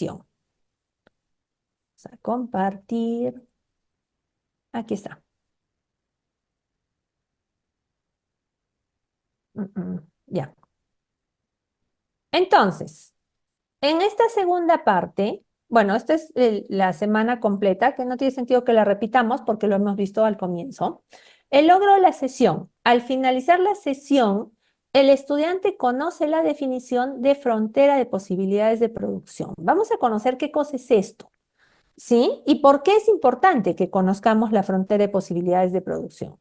sesión. Vamos a compartir. Aquí está. Ya. Entonces, en esta segunda parte, bueno, esta es la semana completa, que no tiene sentido que la repitamos porque lo hemos visto al comienzo. El logro de la sesión. Al finalizar la sesión, el estudiante conoce la definición de frontera de posibilidades de producción. Vamos a conocer qué cosa es esto, ¿sí? Y por qué es importante que conozcamos la frontera de posibilidades de producción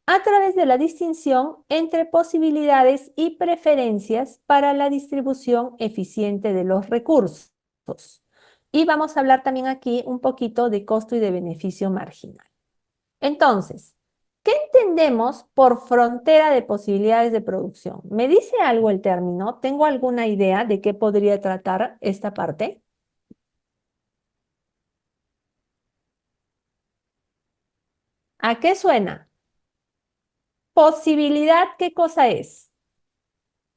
a través de la distinción entre posibilidades y preferencias para la distribución eficiente de los recursos. Y vamos a hablar también aquí un poquito de costo y de beneficio marginal. Entonces, ¿qué entendemos por frontera de posibilidades de producción? ¿Me dice algo el término? ¿Tengo alguna idea de qué podría tratar esta parte? ¿A qué suena? Posibilidad, ¿qué cosa es?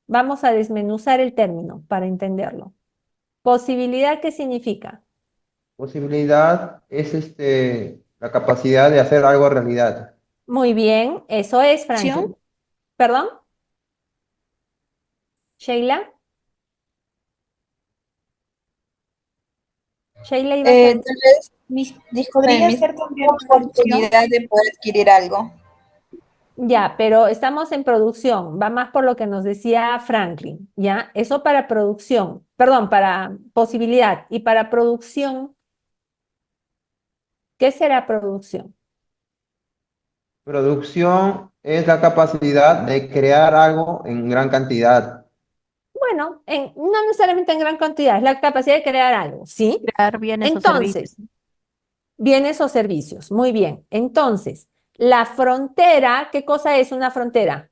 Vamos a desmenuzar el término para entenderlo. Posibilidad, ¿qué significa? Posibilidad es la capacidad de hacer algo realidad. Muy bien, eso es, Acción. Franklin. ¿Perdón? ¿Sheila? ¿Sheila ibas a decir? Tal vez Podría misma ser también producción. oportunidad de poder adquirir algo. Ya, pero estamos en producción, va más por lo que nos decía Franklin, ¿ya? Eso para producción, perdón, para posibilidad. Y para producción, ¿qué será producción? Producción es la capacidad de crear algo en gran cantidad. Bueno, no necesariamente en gran cantidad, es la capacidad de crear algo, ¿sí? Crear bienes o servicios. Entonces, bienes o servicios, muy bien. Entonces, la frontera, ¿qué cosa es una frontera?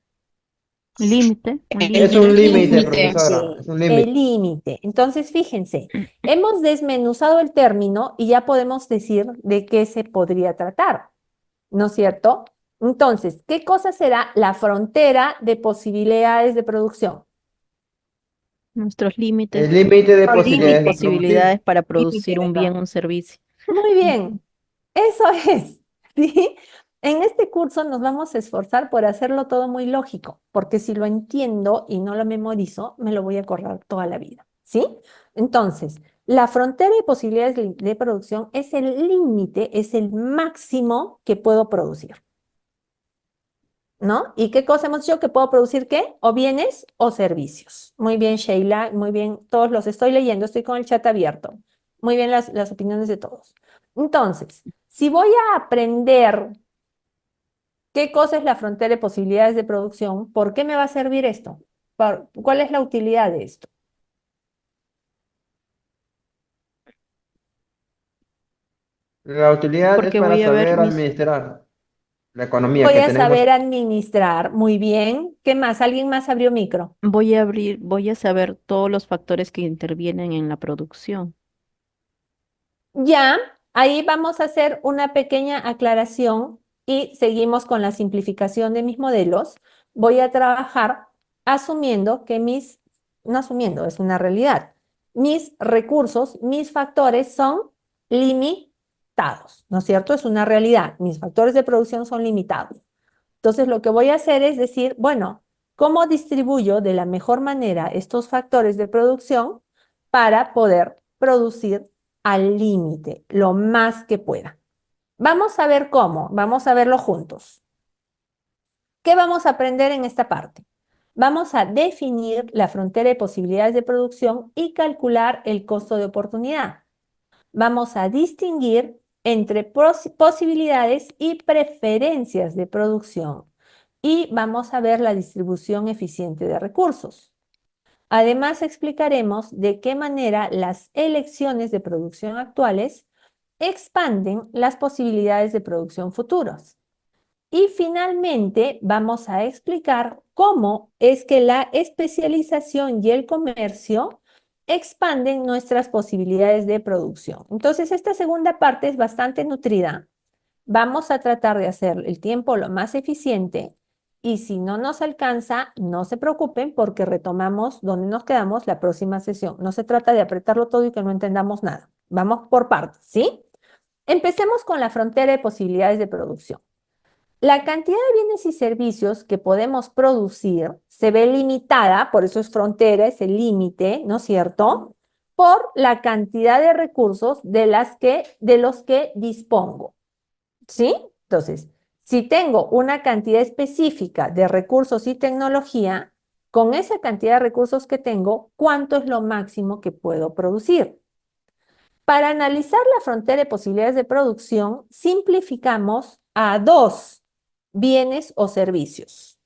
Límite, un Es límite. un límite, Límite. profesora, es un El límite. límite. Entonces, fíjense, hemos desmenuzado el término y ya podemos decir de qué se podría tratar, ¿no es cierto? Entonces, ¿qué cosa será la frontera de posibilidades de producción? Nuestros El límites límite de Los y posibilidades de límites. producir. posibilidades para Límite producir de un bien o un servicio. Muy Ujú. bien, eso es, ¿sí? En este curso nos vamos a esforzar por hacerlo todo muy lógico, porque si lo entiendo y no lo memorizo, me lo voy a acordar toda la vida, ¿sí? Entonces, la frontera de posibilidades de producción es el límite, es el máximo que puedo producir, ¿no? ¿Y qué cosa hemos dicho que puedo producir qué? O bienes o servicios. Muy bien, Sheila, muy bien, todos los estoy leyendo, estoy con el chat abierto. Muy bien las opiniones de todos. Entonces, si voy a aprender qué cosa es la frontera de posibilidades de producción, ¿por qué me va a servir esto? ¿Cuál es la utilidad de esto? La utilidad es Porque para voy a ver saber mis, administrar la economía Voy que a tenemos. saber administrar. Muy bien. ¿Qué más? ¿Alguien más abrió micro? voy a saber todos los factores que intervienen en la producción. Ya, ahí vamos a hacer una pequeña aclaración y seguimos con la simplificación de mis modelos. Voy a trabajar asumiendo que no asumiendo, es una realidad. Mis recursos, mis factores son limitados, ¿no es cierto? Es una realidad. Mis factores de producción son limitados. Entonces, lo que voy a hacer es decir, bueno, ¿cómo distribuyo de la mejor manera estos factores de producción para poder producir al límite, lo más que pueda? Vamos a ver cómo, vamos a verlo juntos. ¿Qué vamos a aprender en esta parte? Vamos a definir la frontera de posibilidades de producción y calcular el costo de oportunidad. Vamos a distinguir entre posibilidades y preferencias de producción y vamos a ver la distribución eficiente de recursos. Además, explicaremos de qué manera las elecciones de producción actuales expanden las posibilidades de producción futuras. Y finalmente, vamos a explicar cómo es que la especialización y el comercio expanden nuestras posibilidades de producción. Entonces, esta segunda parte es bastante nutrida. Vamos a tratar de hacer el tiempo lo más eficiente y si no nos alcanza, no se preocupen porque retomamos donde nos quedamos la próxima sesión. No se trata de apretarlo todo y que no entendamos nada. Vamos por partes, ¿sí? Empecemos con la frontera de posibilidades de producción. La cantidad de bienes y servicios que podemos producir se ve limitada, por eso es frontera, es el límite, ¿no es cierto? Por la cantidad de recursos de los que dispongo, ¿sí? Entonces, si tengo una cantidad específica de recursos y tecnología, con esa cantidad de recursos que tengo, ¿cuánto es lo máximo que puedo producir? Para analizar la frontera de posibilidades de producción, simplificamos a dos bienes o servicios.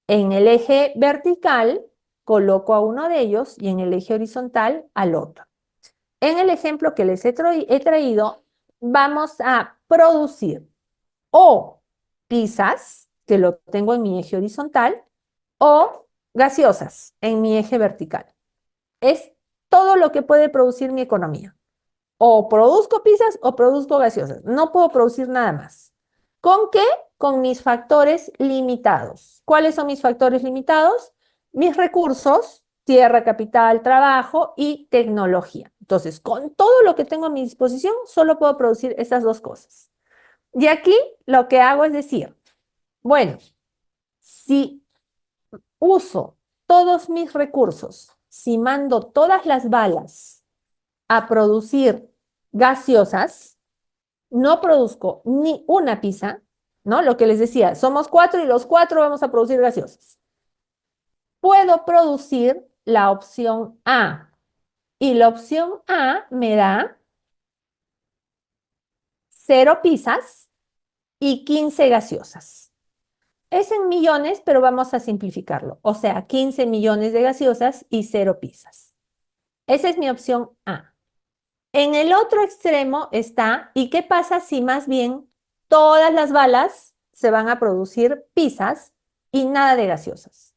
En el eje vertical coloco a uno de ellos y en el eje horizontal al otro. En el ejemplo que les he traído, vamos a producir o pizzas, que lo tengo en mi eje horizontal, o gaseosas en mi eje vertical. Es todo lo que puede producir mi economía. O produzco pizzas o produzco gaseosas. No puedo producir nada más. ¿Con qué? Con mis factores limitados. ¿Cuáles son mis factores limitados? Mis recursos, tierra, capital, trabajo y tecnología. Entonces, con todo lo que tengo a mi disposición, solo puedo producir esas dos cosas. Y aquí lo que hago es decir, bueno, si uso todos mis recursos, si mando todas las balas a producir gaseosas, no produzco ni una pizza, ¿no? Lo que les decía, somos cuatro y los cuatro vamos a producir gaseosas. Puedo producir la opción A y la opción A me da 0 pizzas y 15 gaseosas. Es en millones, pero vamos a simplificarlo. O sea, 15 millones de gaseosas y 0 pizzas. Esa es mi opción A. En el otro extremo está, ¿y qué pasa si más bien todas las balas se van a producir pizzas y nada de gaseosas?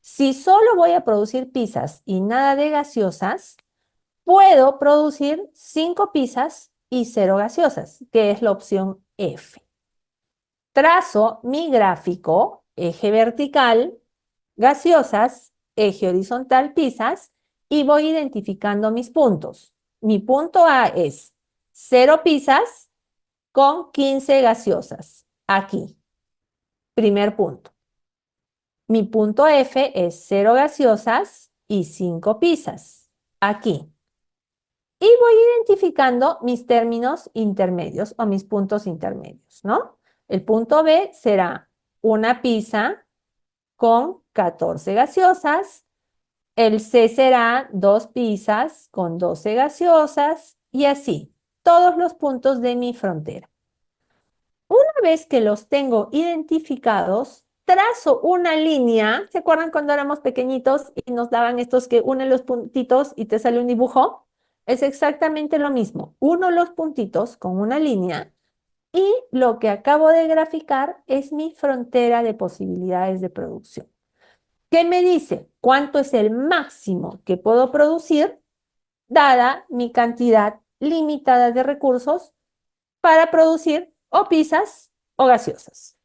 Si solo voy a producir pizzas y nada de gaseosas, puedo producir 5 pizzas y 0 gaseosas, que es la opción F. Trazo mi gráfico, eje vertical, gaseosas, eje horizontal, pizzas, y voy identificando mis puntos. Mi punto A es 0 pizzas con 15 gaseosas. Aquí, primer punto. Mi punto F es 0 gaseosas y 5 pizzas. Aquí. Y voy identificando mis términos intermedios o mis puntos intermedios, ¿no? El punto B será una pizza con 14 gaseosas. El C será 2 pizzas con 12 gaseosas y así, todos los puntos de mi frontera. Una vez que los tengo identificados, trazo una línea. ¿Se acuerdan cuando éramos pequeñitos y nos daban estos que unen los puntitos y te sale un dibujo? Es exactamente lo mismo. Uno los puntitos con una línea y lo que acabo de graficar es mi frontera de posibilidades de producción. ¿Qué me dice? ¿Cuánto es el máximo que puedo producir dada mi cantidad limitada de recursos para producir o pizzas o gaseosas?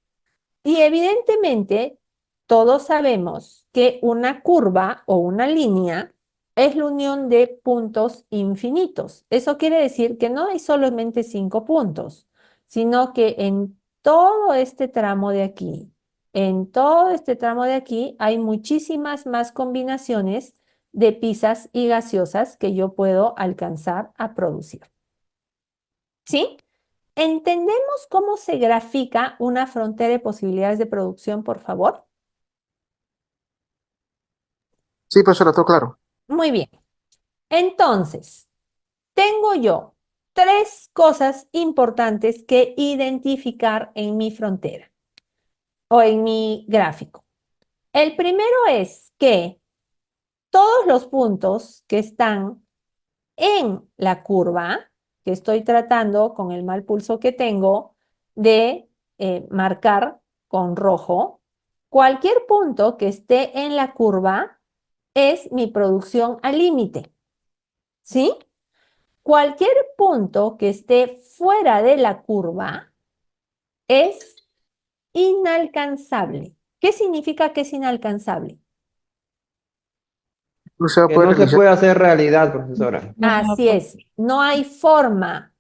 Y evidentemente, todos sabemos que una curva o una línea es la unión de puntos infinitos. Eso quiere decir que no hay solamente 5 puntos, sino que en todo este tramo de aquí, en todo este tramo de aquí, hay muchísimas más combinaciones de pizzas y gaseosas que yo puedo alcanzar a producir. ¿Sí? ¿Entendemos cómo se grafica una frontera de posibilidades de producción, por favor? Sí, profesora, todo claro. Muy bien. Entonces, tengo yo 3 cosas importantes que identificar en mi frontera o en mi gráfico. El primero es que todos los puntos que están en la curva, que estoy tratando con el mal pulso que tengo de marcar con rojo, cualquier punto que esté en la curva es mi producción al límite, ¿sí? Cualquier punto que esté fuera de la curva es inalcanzable. ¿Qué significa que es inalcanzable? No se va a Que poder no se realizar. puede hacer realidad, profesora. Así es, no hay forma,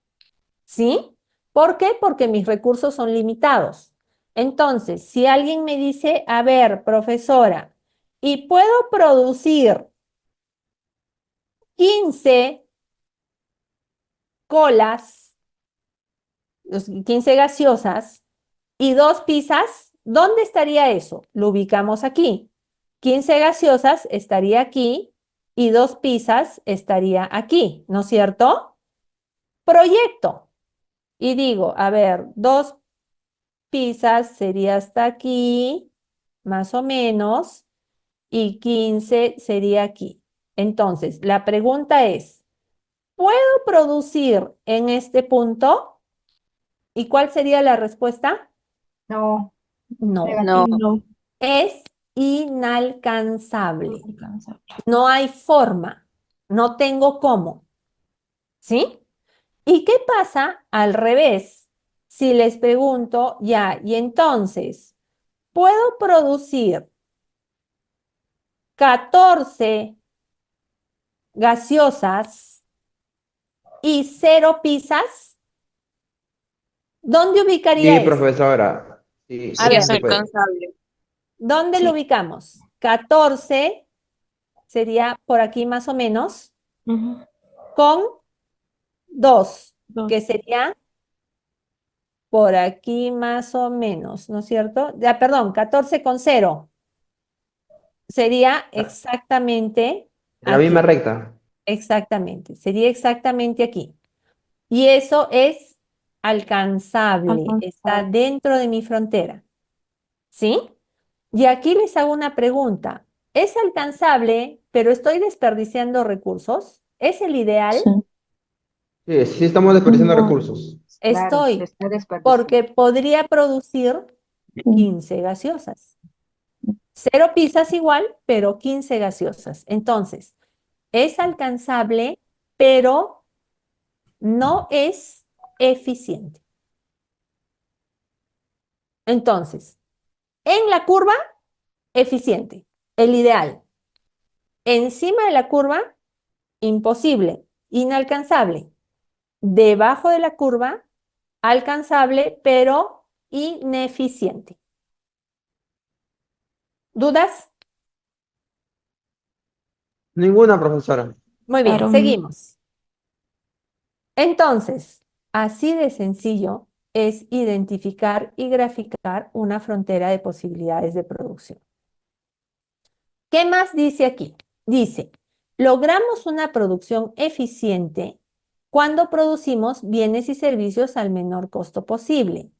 ¿sí? ¿Por qué? Porque mis recursos son limitados. Entonces, si alguien me dice, a ver, profesora, y puedo producir 15 colas, 15 gaseosas y 2 pizzas, ¿dónde estaría eso? Lo ubicamos aquí. 15 gaseosas estaría aquí y 2 pizzas estaría aquí, ¿no es cierto? Proyecto. Y digo, a ver, 2 pizzas sería hasta aquí, más o menos, y 15 sería aquí. Entonces, la pregunta es, ¿puedo producir en este punto? ¿Y cuál sería la respuesta? No, No, negativo. es inalcanzable. Inalcanzable. No hay forma, no tengo cómo, ¿sí? ¿Y qué pasa al revés? Si les pregunto, ya, y entonces, ¿puedo producir 14 gaseosas y 0 pizzas? ¿Dónde Sí, ubicaría eso? profesora. Sí, A Sí, eso es ver, se puede. alcanzable. ¿dónde lo Sí. ubicamos? 14 sería por aquí más o menos, Ujú. con 2, Dos. que sería por aquí más o menos, ¿no es cierto? Ya, perdón, 14,0 sería exactamente En la misma aquí, recta. exactamente, sería exactamente aquí. Y eso es alcanzable, está Alcanzable. dentro de mi frontera, ¿sí? Y aquí les hago una pregunta. ¿Es alcanzable, pero estoy desperdiciando recursos? ¿Es el ideal? Sí. Sí, sí estamos desperdiciando No. recursos. Claro, se Estoy, está desperdiciando. porque podría producir Sí. 15 gaseosas. 0 pizzas igual, pero 15 gaseosas. Entonces, es alcanzable, pero no es eficiente. Entonces, en la curva, eficiente, el ideal. Encima de la curva, imposible, inalcanzable. Debajo de la curva, alcanzable, pero ineficiente. ¿Dudas? Ninguna, profesora. Muy bien, Claro. seguimos. Entonces, así de sencillo es identificar y graficar una frontera de posibilidades de producción. ¿Qué más dice aquí? Dice, logramos una producción eficiente cuando producimos bienes y servicios al menor costo posible.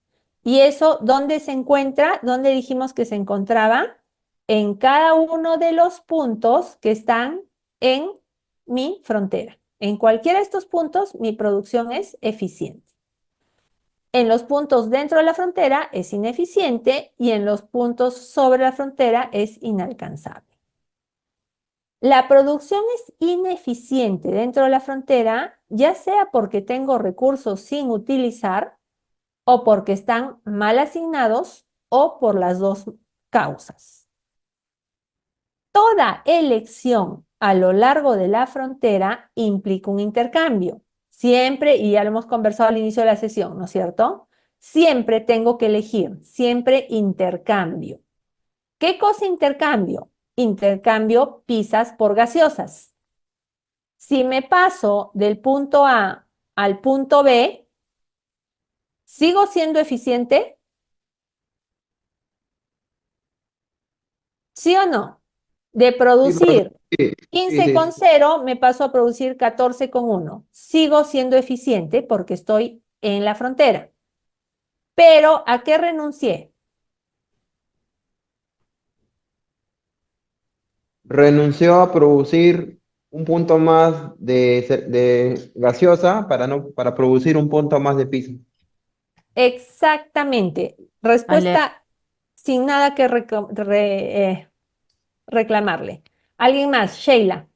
¿Y eso dónde se encuentra? ¿Dónde dijimos que se encontraba? En cada uno de los puntos que están en mi frontera. En cualquiera de estos puntos, mi producción es eficiente. En los puntos dentro de la frontera es ineficiente y en los puntos sobre la frontera es inalcanzable. La producción es ineficiente dentro de la frontera, ya sea porque tengo recursos sin utilizar o porque están mal asignados o por las dos causas. Toda elección a lo largo de la frontera implica un intercambio. Siempre, y ya lo hemos conversado al inicio de la sesión, ¿no es cierto? Siempre tengo que elegir, siempre intercambio. ¿Qué cosa intercambio? Intercambio pizzas por gaseosas. Si me paso del punto A al punto B, ¿sigo siendo eficiente? ¿Sí o no? De Sí, profesora. producir Sí, sí, 15 sí, con sí. 0, me paso a producir 14,1. Sigo siendo eficiente porque estoy en la frontera. Pero ¿a qué renuncié? Renunció a producir un punto más de gaseosa para, no, para producir un punto más de piso. Exactamente. Ale- Respuesta sin nada que reclamarle. ¿Alguien más? Sheila.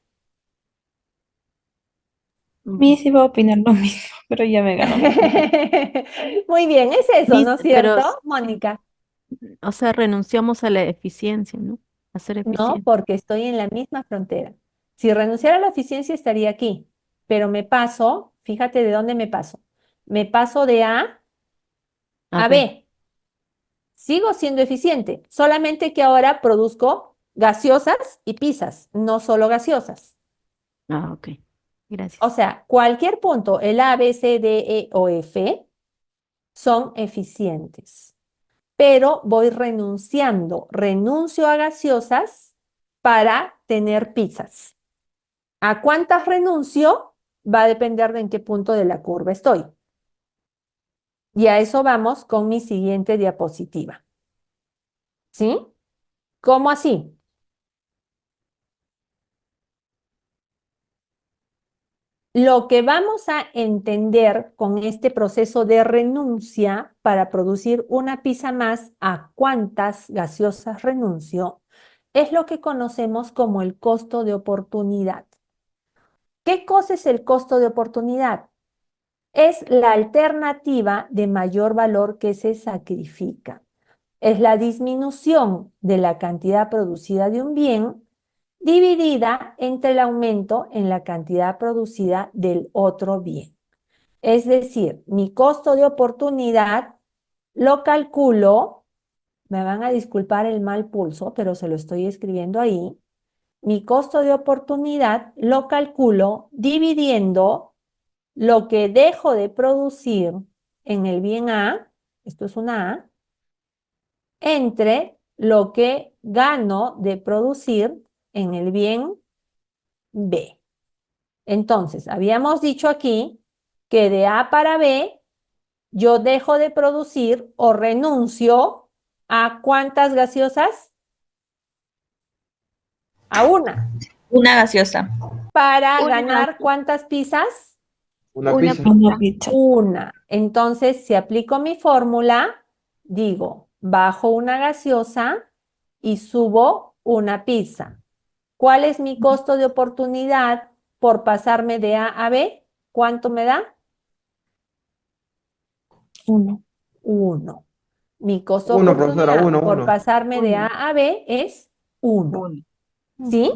mí sí va a opinar lo mismo, pero ya me ganó. Muy bien, es eso, ¿no es Dice, pero cierto, Mónica? O sea, renunciamos a la eficiencia, ¿no? A ser No, eficiente. porque estoy en la misma frontera. Si renunciara a la eficiencia estaría aquí, pero me paso, fíjate de dónde me paso. Me paso de A A a ver. B. Sigo siendo eficiente, solamente que ahora produzco gaseosas y pizzas, no solo gaseosas. Ah, ok. O Gracias. sea, cualquier punto, el A, B, C, D, E o F, son eficientes, pero voy renunciando, renuncio a gaseosas para tener pizzas. ¿A cuántas renuncio? Va a depender de en qué punto de la curva estoy. Y a eso vamos con mi siguiente diapositiva. ¿Sí? ¿Cómo así? Lo que vamos a entender con este proceso de renuncia para producir una pizza más, a cuántas gaseosas renuncio, es lo que conocemos como el costo de oportunidad. ¿Qué cosa es el costo de oportunidad? Es la alternativa de mayor valor que se sacrifica. Es la disminución de la cantidad producida de un bien dividida entre el aumento en la cantidad producida del otro bien. Es decir, mi costo de oportunidad lo calculo, me van a disculpar el mal pulso, pero se lo estoy escribiendo ahí. Mi costo de oportunidad lo calculo dividiendo lo que dejo de producir en el bien A, esto es una A, entre lo que gano de producir en el bien B. Entonces, habíamos dicho aquí que de A para B yo dejo de producir o renuncio a ¿cuántas gaseosas? A una. Una gaseosa. Para Una, ganar ¿cuántas pizzas? Una una pizza. pizza. Una pizza. Una. Entonces, si aplico mi fórmula, digo, bajo una gaseosa y subo una pizza. ¿Cuál es mi costo de oportunidad por pasarme de A a B? ¿Cuánto me da? Uno. 1. Mi costo de Uno, profesora, oportunidad uno, por uno. pasarme de A Uno. a B es 1. Uno. ¿Sí?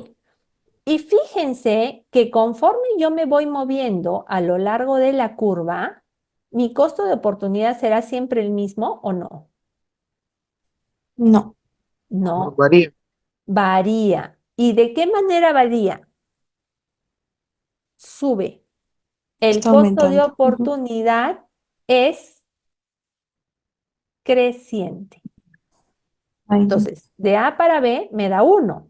Y fíjense que conforme yo me voy moviendo a lo largo de la curva, ¿mi costo de oportunidad será siempre el mismo o no? No. No, No, varía. varía. ¿Y de qué manera varía? Sube. El Está costo de aumentando. Ujú. oportunidad es creciente. Ahí. Entonces, de A para B me da 1.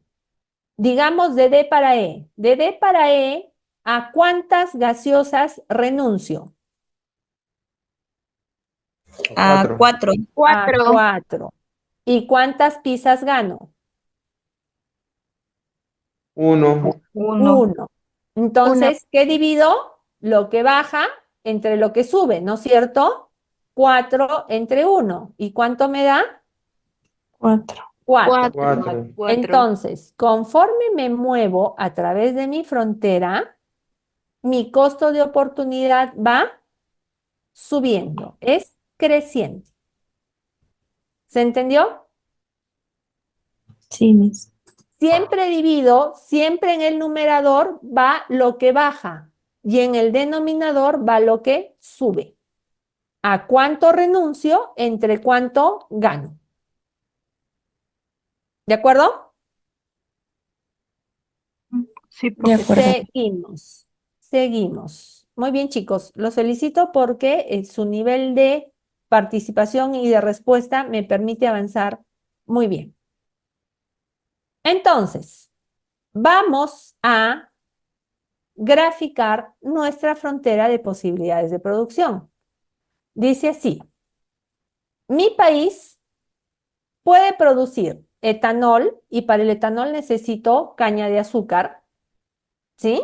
Digamos de D para E. De D para E, ¿a cuántas gaseosas renuncio? A Cuatro. 4. A Cuatro. 4. ¿Y cuántas pizzas gano? Uno. Uno. 1. Una. Entonces, ¿qué divido? Lo que baja entre lo que sube, ¿no es cierto? 4 entre 1. ¿Y cuánto me da? 4. 4. Cuatro. Cuatro. Cuatro. Entonces, conforme me muevo a través de mi frontera, mi costo de oportunidad va subiendo, es creciente. ¿Se entendió? Sí, mis. Siempre divido, siempre en el numerador va lo que baja y en el denominador va lo que sube. ¿A cuánto renuncio? Entre cuánto gano. ¿De acuerdo? Sí, De acuerdo. profesora. Seguimos, seguimos. Muy bien, chicos, los felicito porque su nivel de participación y de respuesta me permite avanzar muy bien. Entonces, vamos a graficar nuestra frontera de posibilidades de producción. Dice así, mi país puede producir etanol y para el etanol necesito caña de azúcar, ¿sí?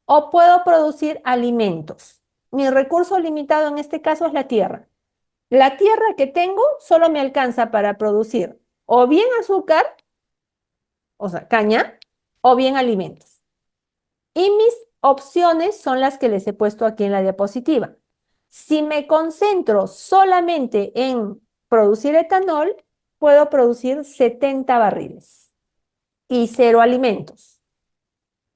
O puedo producir alimentos. Mi recurso limitado en este caso es la tierra. La tierra que tengo solo me alcanza para producir o bien azúcar, o sea, caña, o bien alimentos. Y mis opciones son las que les he puesto aquí en la diapositiva. Si me concentro solamente en producir etanol, puedo producir 70 barriles y 0 alimentos.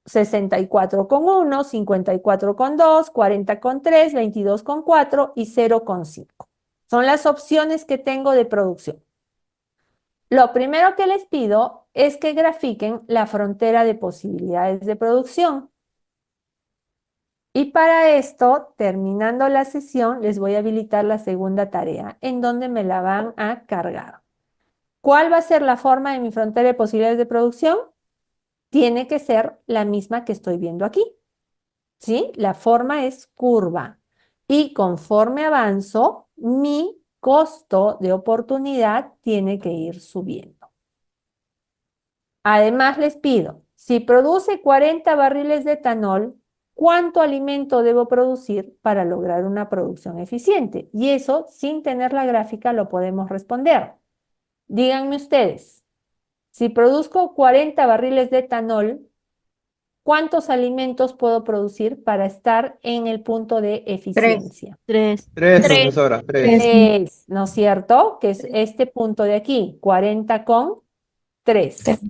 64,1, 54,2, 40,3, 22,4 y 0,5. Son las opciones que tengo de producción. Lo primero que les pido es que grafiquen la frontera de posibilidades de producción. Y para esto, terminando la sesión, les voy a habilitar la segunda tarea, en donde me la van a cargar. ¿Cuál va a ser la forma de mi frontera de posibilidades de producción? Tiene que ser la misma que estoy viendo aquí. ¿Sí? La forma es curva. Y conforme avanzo, mi costo de oportunidad tiene que ir subiendo. Además, les pido, si produce 40 barriles de etanol, ¿cuánto alimento debo producir para lograr una producción eficiente? Y eso, sin tener la gráfica, lo podemos responder. Díganme ustedes, si produzco 40 barriles de etanol, ¿cuántos alimentos puedo producir para estar en el punto de eficiencia? 3. Tres, Tres. profesora, tres. Tres, ¿no es cierto? Que es este punto de aquí, 40 con 3. Tres.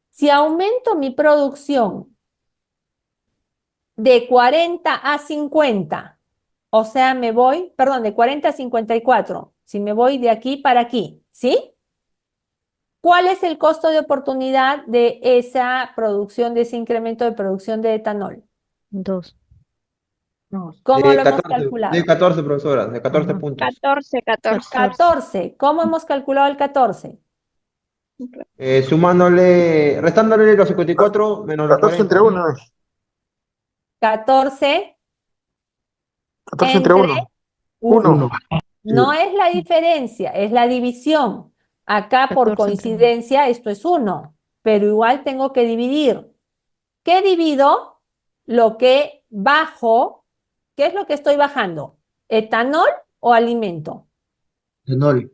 Si aumento mi producción de 40 a 50, o sea, me voy, perdón, de 40 a 54, si me voy de aquí para aquí, ¿sí? ¿Cuál es el costo de oportunidad de esa producción, de ese incremento de producción de etanol? 2. ¿Cómo De lo hemos 14, de calculado? 14, profesora, de 14 Ajá. puntos. 14. 14. ¿Cómo hemos calculado el 14? Restándole los 54 menos los 14 entre 40. 1. 14 14 entre entre 1. 1. 1. No es la diferencia, es la división. Acá por 14 entre 1. coincidencia esto es 1, pero igual tengo que dividir. ¿Qué divido? Lo que bajo. ¿Qué es lo que estoy bajando? ¿Etanol o alimento? Etanol.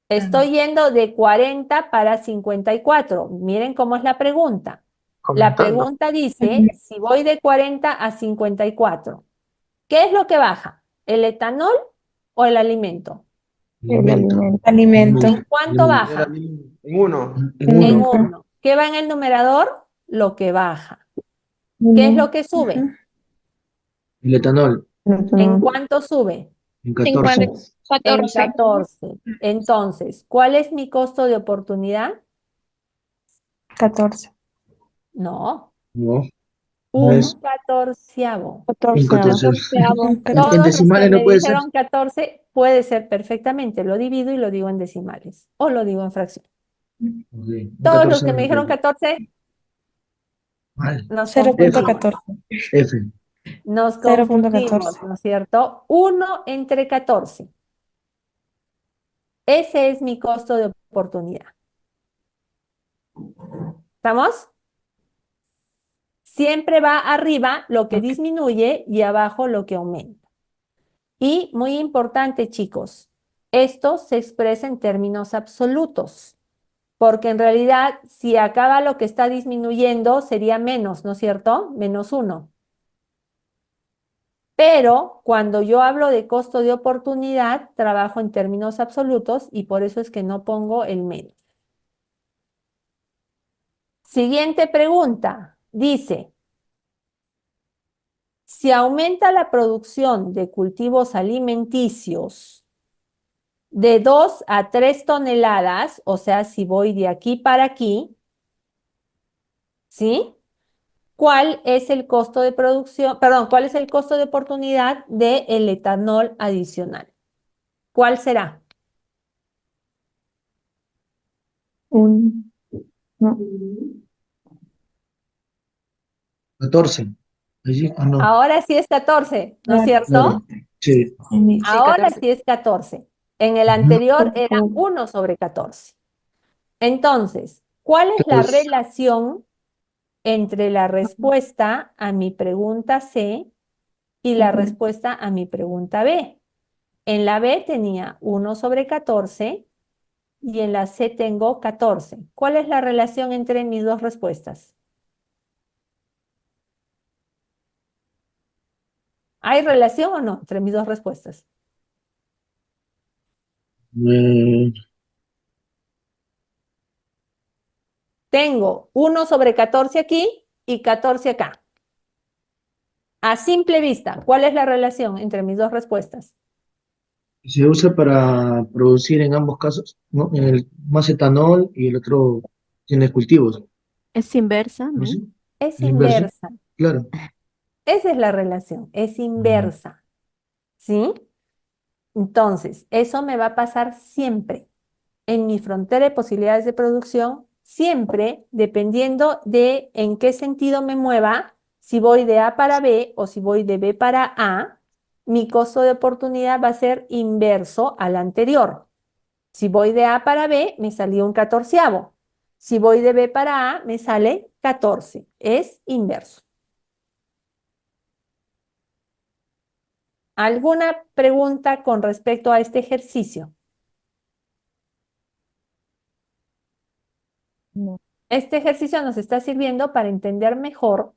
Estoy yendo de 40 para 54. Miren cómo es la pregunta. La Aumentando. pregunta dice, si voy de 40 a 54, ¿qué es lo que baja? ¿El etanol o el alimento? Alimento. ¿En cuánto Era baja? en 1. En En uno. 1. ¿Qué va en el numerador? Lo que baja. ¿Qué es lo que sube? El etanol. ¿En cuánto sube? En 14. En 14. Entonces, ¿cuál es mi costo de oportunidad? 14. No, No, no un es. catorceavo. En 14. En Todos los que decimales no me puede ser. dijeron 14 puede ser perfectamente. Lo divido y lo digo en decimales o lo digo en fracción. Ok. En Todos los 14 que no me lo dijeron puede. 14 Mal. nos F. confundimos. 0.14. F. Nos 0.14. confundimos, ¿no es cierto? 1 entre 14. Ese es mi costo de oportunidad. ¿Estamos? Siempre va arriba lo que disminuye y abajo lo que aumenta. Y muy importante, chicos, esto se expresa en términos absolutos, porque en realidad si acaba lo que está disminuyendo sería menos, ¿no es cierto? -1. Pero cuando yo hablo de costo de oportunidad, trabajo en términos absolutos y por eso es que no pongo el menos. Siguiente pregunta. Dice, si aumenta la producción de cultivos alimenticios de 2 a 3 toneladas, o sea, si voy de aquí para aquí, ¿sí? ¿Cuál es el costo de producción, perdón, cuál es el costo de oportunidad del etanol adicional? ¿Cuál será? 1. No. 14. ¿Allí o no? Ahora sí es 14, ¿no es Claro. cierto? Claro. Sí. Ahora sí es 14. En el Ujú. anterior era 1 sobre 14. Entonces, ¿cuál es la Entonces, relación entre la respuesta a mi pregunta C y la respuesta a mi pregunta B? En la B tenía 1 sobre 14 y en la C tengo 14. ¿Cuál es la relación entre mis dos respuestas? ¿Hay relación o no entre mis dos respuestas? eh, Tengo 1 sobre 14 aquí y 14 acá. A simple vista, ¿cuál es la relación entre mis dos respuestas? Se usa para producir en ambos casos, ¿no? En el más etanol y el otro tiene cultivos, Es inversa, ¿no? ¿no? ¿Sí? Es ¿Es inverso? inversa. Claro. Esa es la relación, es Mm. inversa. ¿Sí? Entonces, eso me va a pasar siempre en mi frontera de posibilidades de producción, siempre dependiendo de en qué sentido me mueva, si voy de A para B o si voy de B para A, mi costo de oportunidad va a ser inverso al anterior. Si voy de A para B, me salió un catorceavo. Si voy de B para A, me sale 14. Es inverso. ¿Alguna pregunta con respecto a este ejercicio? No. Este ejercicio nos está sirviendo para entender mejor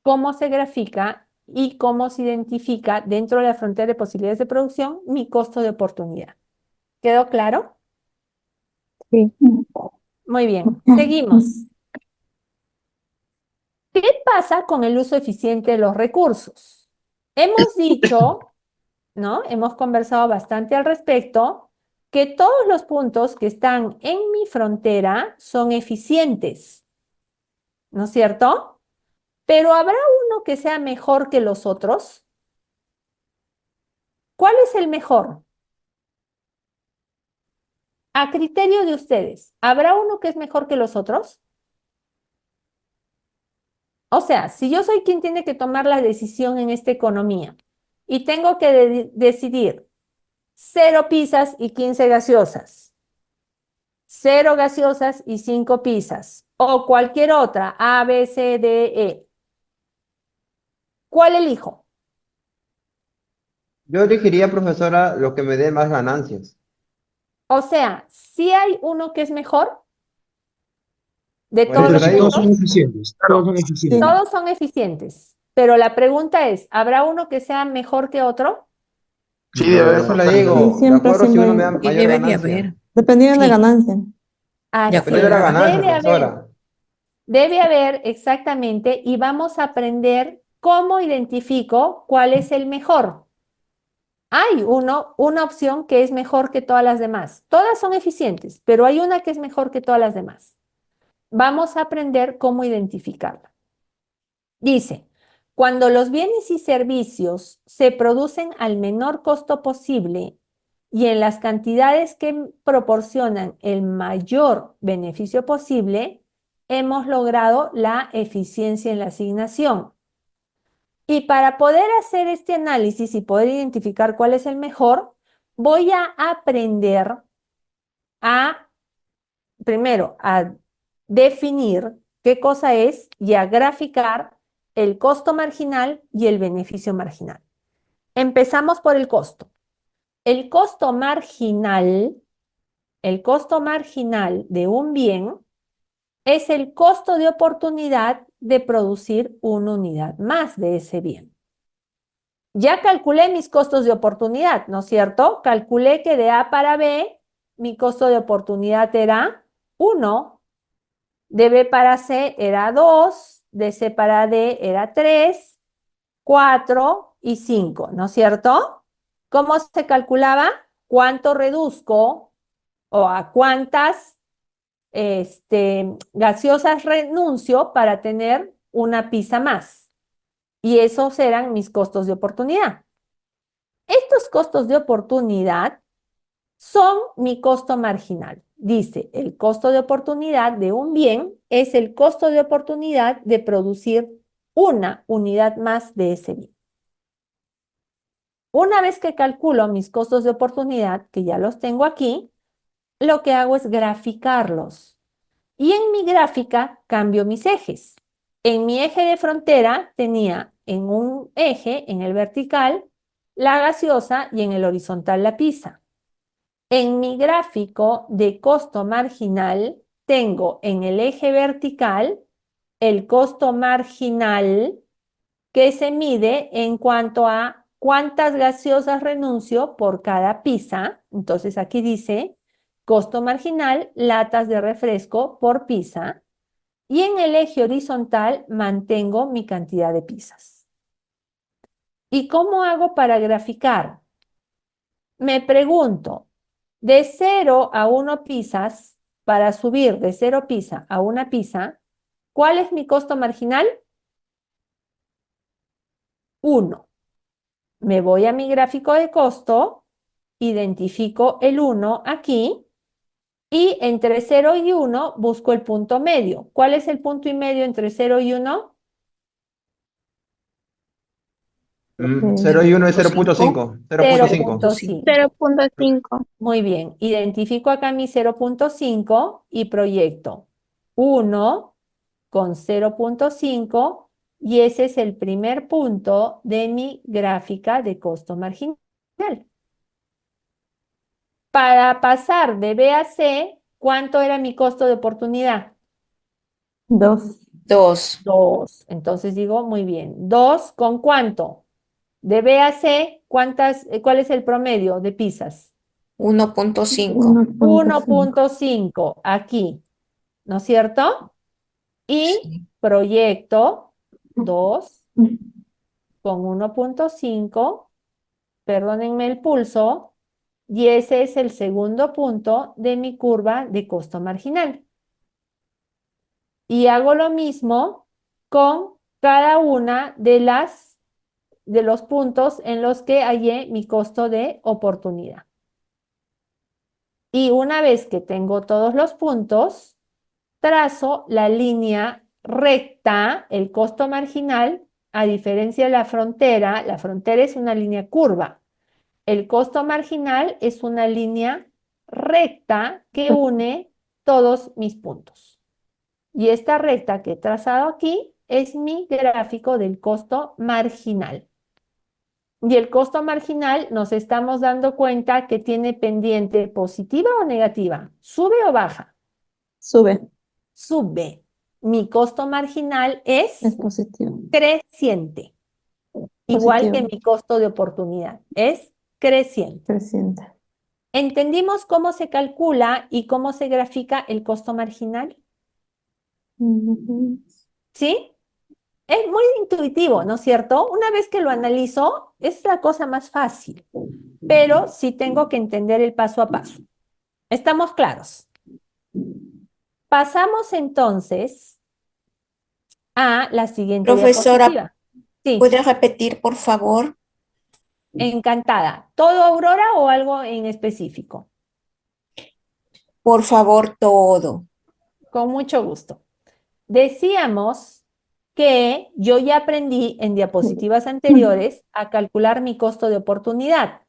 cómo se grafica y cómo se identifica dentro de la frontera de posibilidades de producción mi costo de oportunidad. ¿Quedó claro? Sí. Muy bien, seguimos. ¿Qué pasa con el uso eficiente de los recursos? Hemos dicho, ¿no? Hemos conversado bastante al respecto, que todos los puntos que están en mi frontera son eficientes, ¿no es cierto? Pero ¿habrá uno que sea mejor que los otros? ¿Cuál es el mejor? A criterio de ustedes, ¿habrá uno que es mejor que los otros? O sea, si yo soy quien tiene que tomar la decisión en esta economía y tengo que decidir 0 pizzas y 15 gaseosas, 0 gaseosas y 5 pizzas, o cualquier otra, A, B, C, D, E, ¿cuál elijo? Yo elegiría, profesora, lo que me dé más ganancias. O sea, si hay uno que es mejor de Por todos eso Pero los la si todos son digo. puntos, eficientes, todos son eficientes. todos son eficientes, pero la pregunta es, ¿habrá uno que sea mejor que otro? Sí, debe Por haber, eso le profe. Sí, digo, de siempre, acuerdo si uno me siempre. da Sí, mayor debe de ganancia. haber. Dependiendo de la Sí, ganancia. de Así Depende de acuerdo a la la es, ganancia, ganancia. debe haber exactamente y vamos a aprender cómo identifico cuál es el mejor. Hay una opción que es mejor que todas las demás. Todas son eficientes, pero hay una que es mejor que todas las demás. Vamos a aprender cómo identificarla. Dice, cuando los bienes y servicios se producen al menor costo posible y en las cantidades que proporcionan el mayor beneficio posible, hemos logrado la eficiencia en la asignación. Y para poder hacer este análisis y poder identificar cuál es el mejor, voy a aprender a, primero, a definir qué cosa es y a graficar el costo marginal y el beneficio marginal. Empezamos por el costo. El costo marginal, el costo marginal de un bien es el costo de oportunidad de producir una unidad más de ese bien. Ya calculé mis costos de oportunidad, ¿no es cierto? Calculé que de A para B mi costo de oportunidad era 1, de B para C era 2, de C para D era 3, 4 y 5, ¿no es cierto? ¿Cómo se calculaba? ¿Cuánto reduzco o a cuántas gaseosas renuncio para tener una pizza más? Y esos eran mis costos de oportunidad. Estos costos de oportunidad son mi costo marginal. Dice, el costo de oportunidad de un bien es el costo de oportunidad de producir una unidad más de ese bien. Una vez que calculo mis costos de oportunidad, que ya los tengo aquí, lo que hago es graficarlos. Y en mi gráfica cambio mis ejes. En mi eje de frontera tenía en un eje, en el vertical, la gaseosa y en el horizontal la pizza. En mi gráfico de costo marginal tengo en el eje vertical el costo marginal que se mide en cuanto a cuántas gaseosas renuncio por cada pizza. Entonces aquí dice costo marginal, latas de refresco por pizza. Y en el eje horizontal mantengo mi cantidad de piezas. ¿Y cómo hago para graficar? Me pregunto, de 0 a 1 piezas, para subir de 0 pieza a 1 pieza, ¿cuál es mi costo marginal? 1. Me voy a mi gráfico de costo, identifico el 1 aquí y entre 0 y 1 busco el punto medio. ¿Cuál es el punto y medio entre 0 y 1? 0 y 1 es 0.5. 0.5. 0.5. 0.5. 0.5. Muy bien, identifico acá mi 0.5 y proyecto 1 con 0.5 y ese es el primer punto de mi gráfica de costo marginal. Para pasar de B a C, ¿cuánto era mi costo de oportunidad? 2. 2. 2. Entonces digo, muy bien, 2 con ¿cuánto? De B a C, ¿cuál es el promedio de pizzas? 1.5. 1.5 aquí, ¿no es cierto? Y Sí. proyecto 2 con 1.5, perdónenme el pulso, y ese es el segundo punto de mi curva de costo marginal. Y hago lo mismo con cada una de los puntos en los que hallé mi costo de oportunidad. Y una vez que tengo todos los puntos, trazo la línea recta, el costo marginal, a diferencia de la frontera es una línea curva. El costo marginal es una línea recta que une todos mis puntos. Y esta recta que he trazado aquí es mi gráfico del costo marginal. Y el costo marginal nos estamos dando cuenta que tiene pendiente positiva o negativa, sube o baja. Sube. Sube. Mi costo marginal Es es positivo. creciente, igual que Positivo. mi costo de oportunidad, es creciente. Creciente. ¿Entendimos cómo se calcula y cómo se grafica el costo marginal? Ujú. ¿Sí? Es muy intuitivo, ¿no es cierto? Una vez que lo analizo, es la cosa más fácil, pero sí tengo que entender el paso a paso. ¿Estamos claros? Pasamos entonces a la siguiente Profesora, diapositiva. Sí, ¿puede repetir, por favor? encantada. ¿Todo Aurora o algo en específico? Por favor, todo. Con mucho gusto. Decíamos que yo ya aprendí en diapositivas anteriores a calcular mi costo de oportunidad.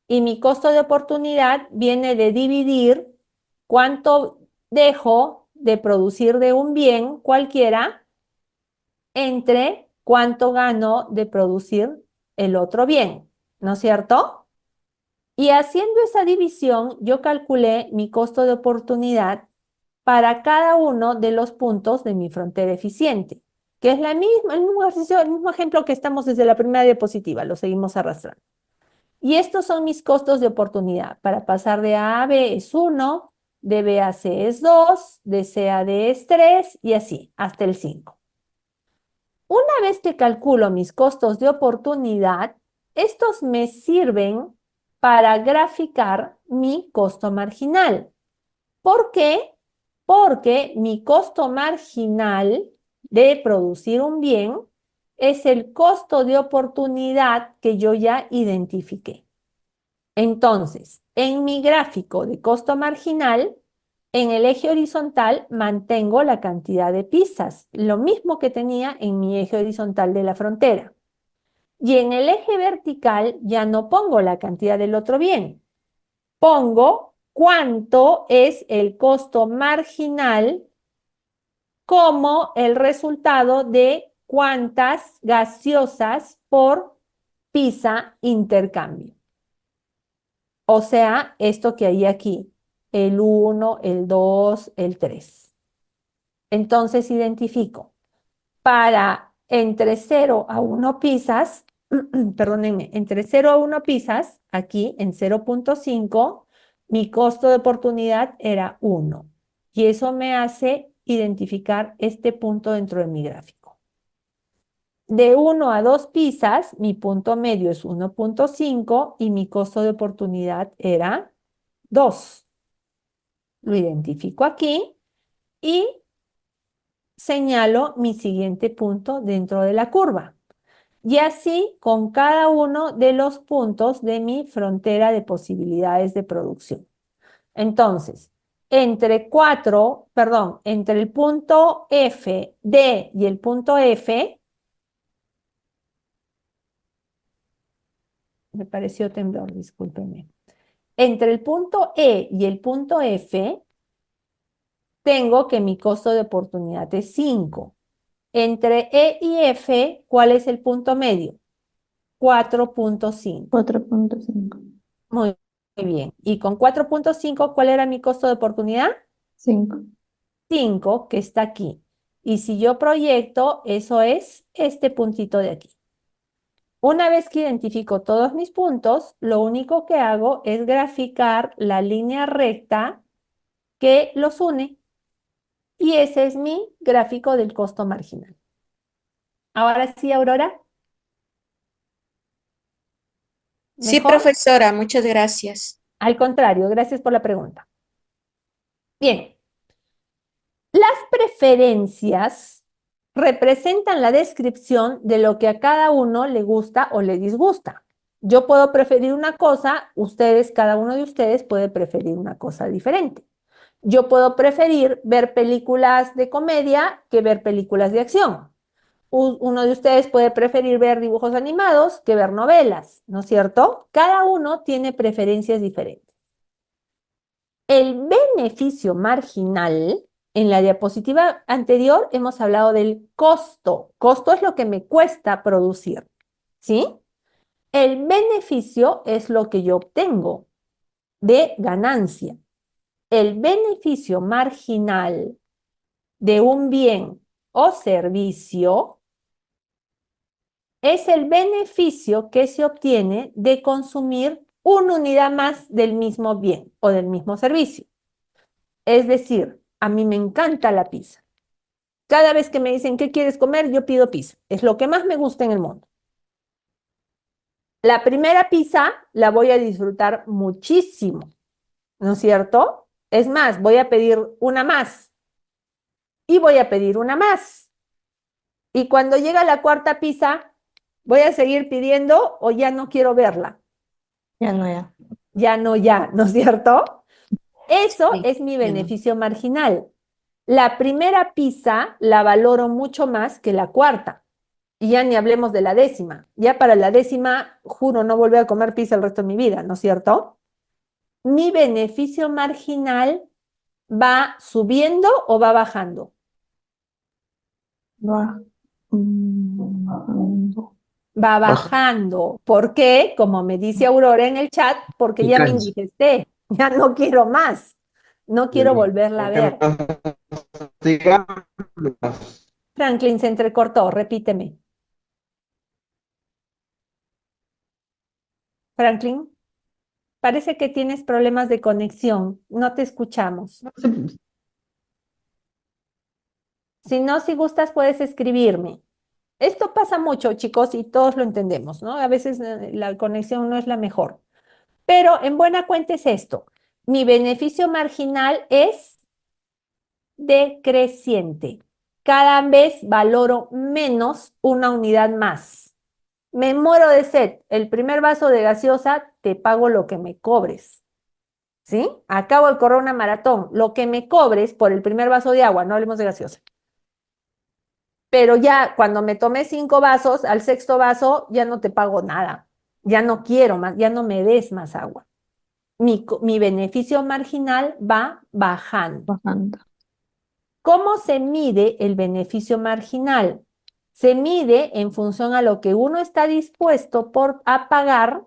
Y mi costo de oportunidad viene de dividir cuánto dejo de producir de un bien cualquiera entre cuánto gano de producir el otro bien, ¿no es cierto? Y haciendo esa división, yo calculé mi costo de oportunidad para cada uno de los puntos de mi frontera eficiente, que es el mismo ejercicio, el mismo ejemplo que estamos desde la primera diapositiva, lo seguimos arrastrando. Y estos son mis costos de oportunidad. Para pasar de A a B es 1, de B a C es 2, de C a D es 3 y así, hasta el 5. Una vez que calculo mis costos de oportunidad, estos me sirven para graficar mi costo marginal. ¿Por qué? Porque mi costo marginal de producir un bien es el costo de oportunidad que yo ya identifiqué. Entonces, en mi gráfico de costo marginal, en el eje horizontal mantengo la cantidad de pizzas, lo mismo que tenía en mi eje horizontal de la frontera. Y en el eje vertical ya no pongo la cantidad del otro bien, pongo cuánto es el costo marginal como el resultado de cuántas gaseosas por pizza intercambio. O sea, esto que hay aquí, el 1, el 2, el 3. Entonces identifico para entre 0 a 1 pizzas, perdónenme, entre 0 a 1 pizzas, aquí en 0.5, mi costo de oportunidad era 1. Y eso me hace identificar este punto dentro de mi gráfico. De 1 a 2 pizzas, mi punto medio es 1.5 y mi costo de oportunidad era 2. Lo identifico aquí y señalo mi siguiente punto dentro de la curva. Y así con cada uno de los puntos de mi frontera de posibilidades de producción. Entonces, entre el punto F, D y el punto F, me pareció temblor, discúlpenme. Entre el punto E y el punto F, tengo que mi costo de oportunidad es 5. Entre E y F, ¿cuál es el punto medio? 4.5. 4.5. Muy bien. Y con 4.5, ¿cuál era mi costo de oportunidad? 5. 5, que está aquí. Y si yo proyecto, eso es este puntito de aquí. Una vez que identifico todos mis puntos, lo único que hago es graficar la línea recta que los une. Y ese es mi gráfico del costo marginal. Ahora sí, Aurora. Sí, ¿Mejor? profesora, muchas gracias. Al contrario, gracias por la pregunta. Bien, las preferencias representan la descripción de lo que a cada uno le gusta o le disgusta. Yo puedo preferir una cosa, cada uno de ustedes puede preferir una cosa diferente. Yo puedo preferir ver películas de comedia que ver películas de acción. Uno de ustedes puede preferir ver dibujos animados que ver novelas, ¿no es cierto? Cada uno tiene preferencias diferentes. El beneficio marginal, en la diapositiva anterior hemos hablado del costo. Costo es lo que me cuesta producir, ¿sí? El beneficio es lo que yo obtengo de ganancia. El beneficio marginal de un bien o servicio es el beneficio que se obtiene de consumir una unidad más del mismo bien o del mismo servicio. Es decir, a mí me encanta la pizza. Cada vez que me dicen, ¿qué quieres comer? Yo pido pizza. Es lo que más me gusta en el mundo. La primera pizza la voy a disfrutar muchísimo, ¿no es cierto? Es más, voy a pedir una más y voy a pedir una más. Y cuando llega la cuarta pizza, ¿voy a seguir pidiendo o ya no quiero verla? Ya no, ya. Ya no, ¿no es cierto? Eso Sí, es mi ya no. beneficio marginal. La primera pizza la valoro mucho más que la cuarta. Y ya ni hablemos de la décima. Ya para la décima, juro no volver a comer pizza el resto de mi vida, ¿no es cierto? Mi beneficio marginal va subiendo o va bajando. Va. Bajando. Va Baja. bajando. ¿Por qué? Como me dice Aurora en el chat, porque Te ya me cansa. indigesté. Ya no quiero más. No quiero volverla a Porque ver. más sigamos, Franklin se entrecortó, repíteme. Franklin, parece que tienes problemas de conexión. No te escuchamos. Si no, si gustas, puedes escribirme. Esto pasa mucho, chicos, y todos lo entendemos, ¿no? A veces la conexión no es la mejor. Pero en buena cuenta es esto. Mi beneficio marginal es decreciente. Cada vez valoro menos una unidad más. Me muero de sed. El primer vaso de gaseosa te pago lo que me cobres. ¿Sí? Acabo de correr una maratón. Lo que me cobres por el primer vaso de agua, no hablemos de gaseosa. Pero ya cuando me tomé 5 vasos, al sexto vaso ya no te pago nada. Ya no quiero más, ya no me des más agua. Mi beneficio marginal va bajando. Bajando. ¿Cómo se mide el beneficio marginal? Se mide en función a lo que uno está dispuesto a pagar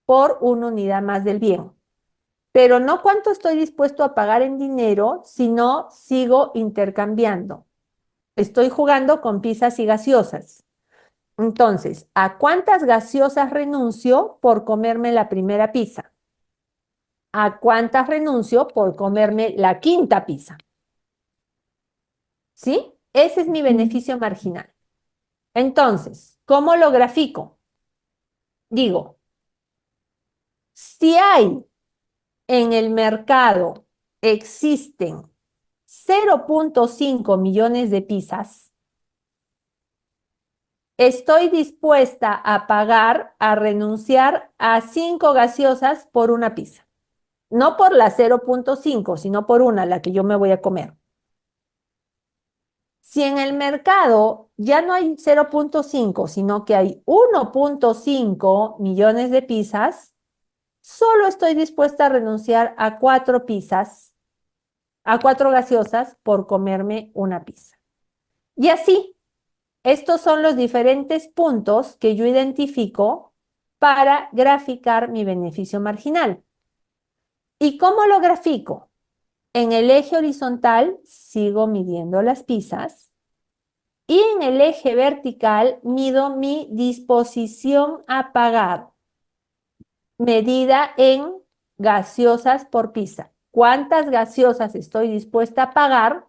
por una unidad más del bien. Pero no cuánto estoy dispuesto a pagar en dinero, sino sigo intercambiando. Estoy jugando con pizzas y gaseosas. Entonces, ¿a cuántas gaseosas renuncio por comerme la primera pizza? ¿A cuántas renuncio por comerme la quinta pizza? ¿Sí? Ese es mi beneficio marginal. Entonces, ¿cómo lo grafico? Digo, si hay en el mercado, existen 0.5 millones de pizzas, estoy dispuesta a pagar, a renunciar a 5 gaseosas por una pizza. No por la 0.5, sino por una, la que yo me voy a comer. Si en el mercado ya no hay 0.5, sino que hay 1.5 millones de pizzas, solo estoy dispuesta a renunciar a 4 pizzas, a 4 gaseosas por comerme una pizza. Y así, estos son los diferentes puntos que yo identifico para graficar mi beneficio marginal. ¿Y cómo lo grafico? En el eje horizontal sigo midiendo las pizzas y en el eje vertical mido mi disposición a pagar, medida en gaseosas por pizza. ¿Cuántas gaseosas estoy dispuesta a pagar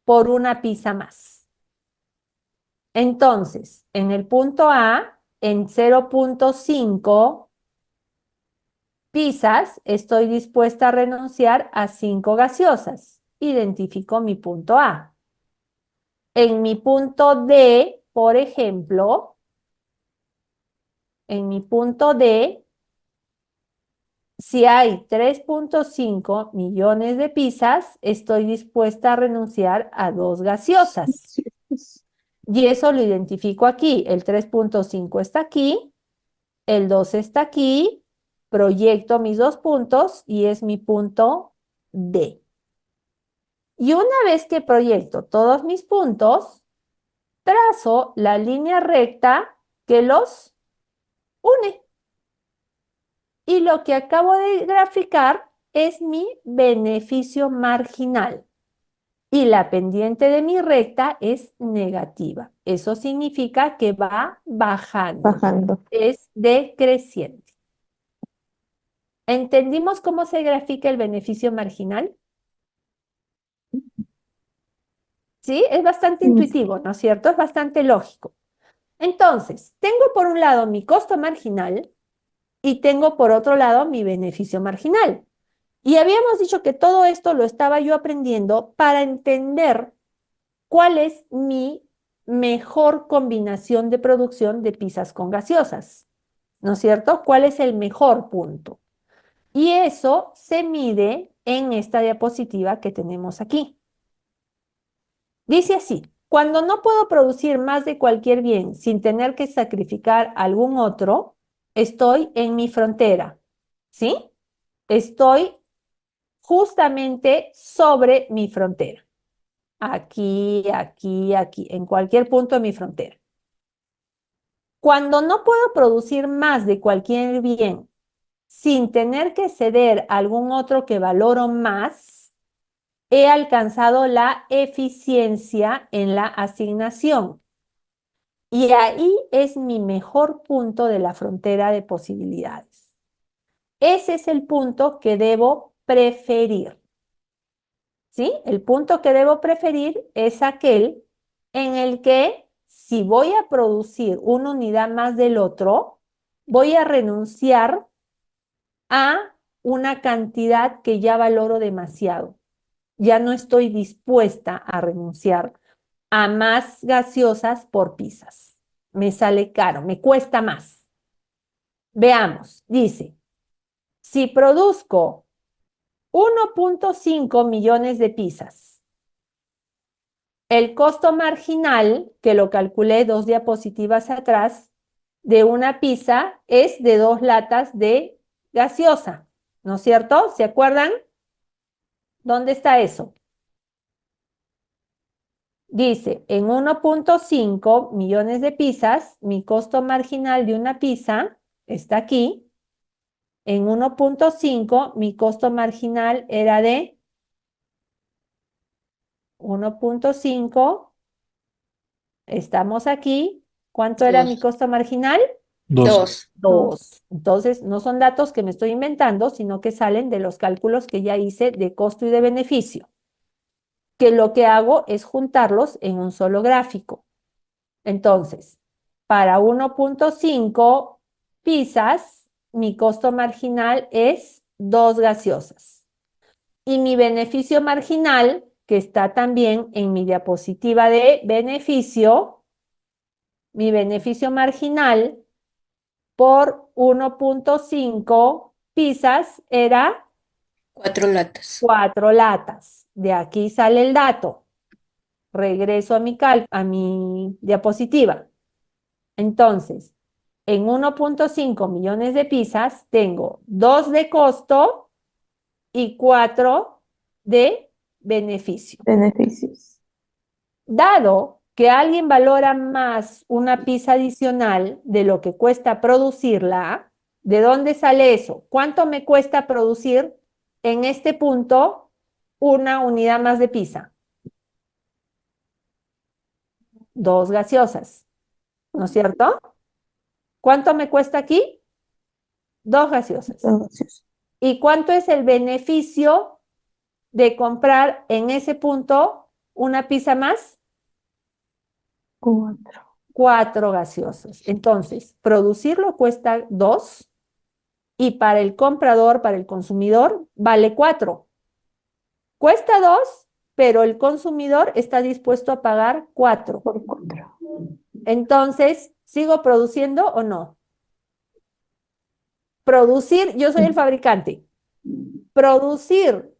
por una pizza más? Entonces, en el punto A, en 0.5 pizzas, estoy dispuesta a renunciar a 5 gaseosas. Identifico mi punto A. En mi punto D, por ejemplo, en mi punto D, si hay 3.5 millones de pizzas, estoy dispuesta a renunciar a 2 gaseosas. Y eso lo identifico aquí. El 3.5 está aquí, el 2 está aquí, proyecto mis 2 puntos y es mi punto D. Y una vez que proyecto todos mis puntos, trazo la línea recta que los une. Y lo que acabo de graficar es mi beneficio marginal. Y la pendiente de mi recta es negativa. Eso significa que va bajando. Bajando. Es decreciente. ¿Entendimos cómo se grafica el beneficio marginal? Sí, es bastante intuitivo, ¿no es cierto? Es bastante lógico. Entonces, tengo por un lado mi costo marginal y tengo por otro lado mi beneficio marginal. Y habíamos dicho que todo esto lo estaba yo aprendiendo para entender cuál es mi mejor combinación de producción de pizzas con gaseosas, ¿no es cierto? ¿Cuál es el mejor punto? Y eso se mide en esta diapositiva que tenemos aquí. Dice así, cuando no puedo producir más de cualquier bien sin tener que sacrificar algún otro, estoy en mi frontera, ¿sí? Estoy justamente sobre mi frontera. Aquí, aquí, aquí, en cualquier punto de mi frontera. Cuando no puedo producir más de cualquier bien sin tener que ceder a algún otro que valoro más, he alcanzado la eficiencia en la asignación. Y ahí es mi mejor punto de la frontera de posibilidades. Ese es el punto que debo preferir. ¿Sí? El punto que debo preferir es aquel en el que si voy a producir una unidad más del otro, voy a renunciar a una cantidad que ya valoro demasiado. Ya no estoy dispuesta a renunciar a más gaseosas por pizzas. Me sale caro, me cuesta más. Veamos, dice, si produzco 1.5 millones de pizzas, el costo marginal, que lo calculé 2 diapositivas atrás, de una pizza es de 2 latas de gaseosa, ¿no es cierto? ¿Se acuerdan? ¿Dónde está eso? Dice, en 1.5 millones de pizzas, mi costo marginal de una pizza está aquí. En 1.5, mi costo marginal era de 1.5. Estamos aquí. ¿Cuánto era mi costo marginal? 2. 2. Entonces, no son datos que me estoy inventando, sino que salen de los cálculos que ya hice de costo y de beneficio. que lo que hago es juntarlos en un solo gráfico. Entonces, para 1.5 pizzas, mi costo marginal es 2 gaseosas. Y mi beneficio marginal, que está también en mi diapositiva de beneficio, mi beneficio marginal por 1.5 pizzas era 4 latas. 4 latas. De aquí sale el dato. Regreso a mi diapositiva. Entonces, en 1.5 millones de pizzas tengo 2 de costo y 4 de beneficio. Beneficios. Dado que alguien valora más una pizza adicional de lo que cuesta producirla, ¿de dónde sale eso? ¿Cuánto me cuesta producir en este punto una unidad más de pizza? 2 gaseosas, ¿no es cierto? ¿Cuánto me cuesta aquí? 2 gaseosas. Negocios. ¿Y cuánto es el beneficio de comprar en ese punto una pizza más? 4. 4 gaseosas. Entonces, producirlo cuesta 2 y para el comprador, para el consumidor, vale 4. Cuesta 2, pero el consumidor está dispuesto a pagar 4. Por 4. Entonces, ¿sigo produciendo o no? Producir, yo soy el fabricante. Producir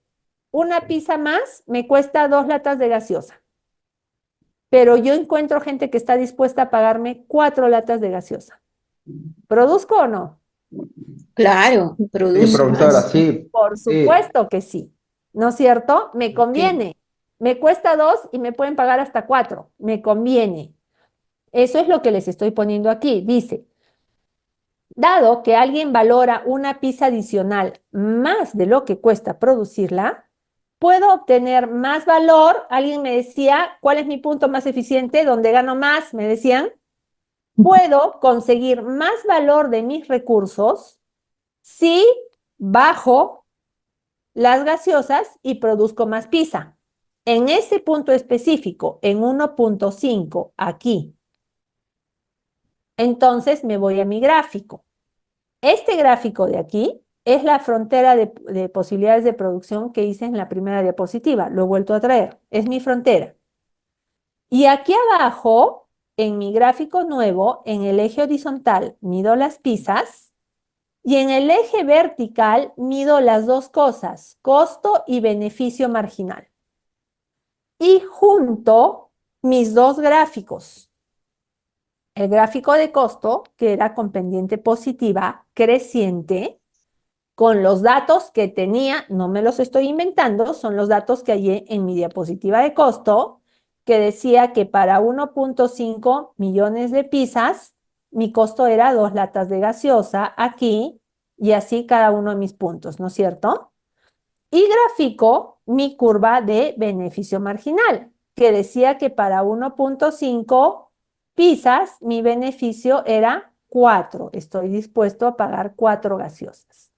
una pizza más me cuesta 2 latas de gaseosa. Pero yo encuentro gente que está dispuesta a pagarme 4 latas de gaseosa. ¿Produzco o no? Claro, Sí, produce profesora, más. sí. Por Sí. supuesto que sí. ¿No es cierto? Me conviene. Me cuesta 2 y me pueden pagar hasta 4. Me conviene. Eso es lo que les estoy poniendo aquí. Dice, dado que alguien valora una pizza adicional más de lo que cuesta producirla, puedo obtener más valor. Alguien me decía, ¿cuál es mi punto más eficiente? ¿Donde gano más? Me decían, puedo conseguir más valor de mis recursos si bajo las gaseosas y produzco más pizza. En ese punto específico, en 1.5, aquí. Entonces me voy a mi gráfico. Este gráfico de aquí es la frontera de posibilidades de producción que hice en la primera diapositiva. Lo he vuelto a traer. Es mi frontera. Y aquí abajo, en mi gráfico nuevo, en el eje horizontal, mido las pizzas y en el eje vertical mido las dos cosas, costo y beneficio marginal. Y junto mis dos gráficos. El gráfico de costo, que era con pendiente positiva, creciente, con los datos que tenía, no me los estoy inventando, son los datos que hallé en mi diapositiva de costo, que decía que para 1.5 millones de pizzas, mi costo era 2 latas de gaseosa aquí, y así cada uno de mis puntos, ¿no es cierto? Y grafico mi curva de beneficio marginal, que decía que para 1.5 pizzas, mi beneficio era 4. Estoy dispuesto a pagar 4 gaseosas.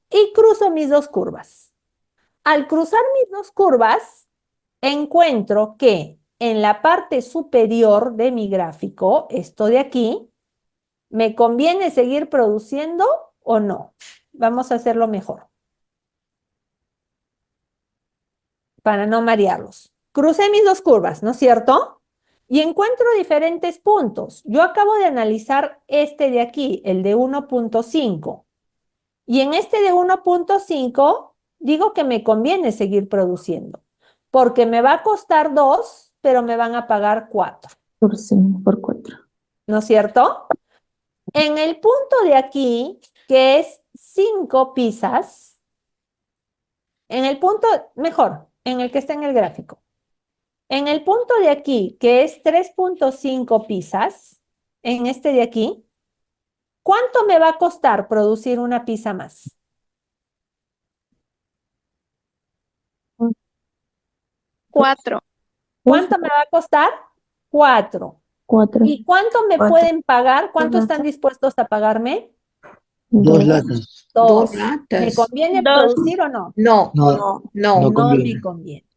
Y cruzo mis dos curvas. Al cruzar mis dos curvas, encuentro que en la parte superior de mi gráfico, esto de aquí, ¿me conviene seguir produciendo o no? Vamos a hacerlo mejor, para no marearlos. Crucé mis dos curvas, ¿no es cierto? Y encuentro diferentes puntos. Yo acabo de analizar este de aquí, el de 1.5. Y en este de 1.5 digo que me conviene seguir produciendo, porque me va a costar 2, pero me van a pagar 4, Por 5. Por 4. ¿no es cierto? En el punto de aquí, que es 5 pizzas, en el punto, mejor, en el que está en el gráfico. En el punto de aquí, que es 3.5 pizzas, en este de aquí, ¿cuánto me va a costar producir una pizza más? 4. ¿Cuánto me va a costar? 4. 4. ¿Y cuánto me 4. pueden pagar? ¿Cuánto están Ajá. dispuestos a pagarme? 2 2. latas. 2. ¿Me Latas. conviene 2. producir o no? No, No, no. no No conviene. me conviene.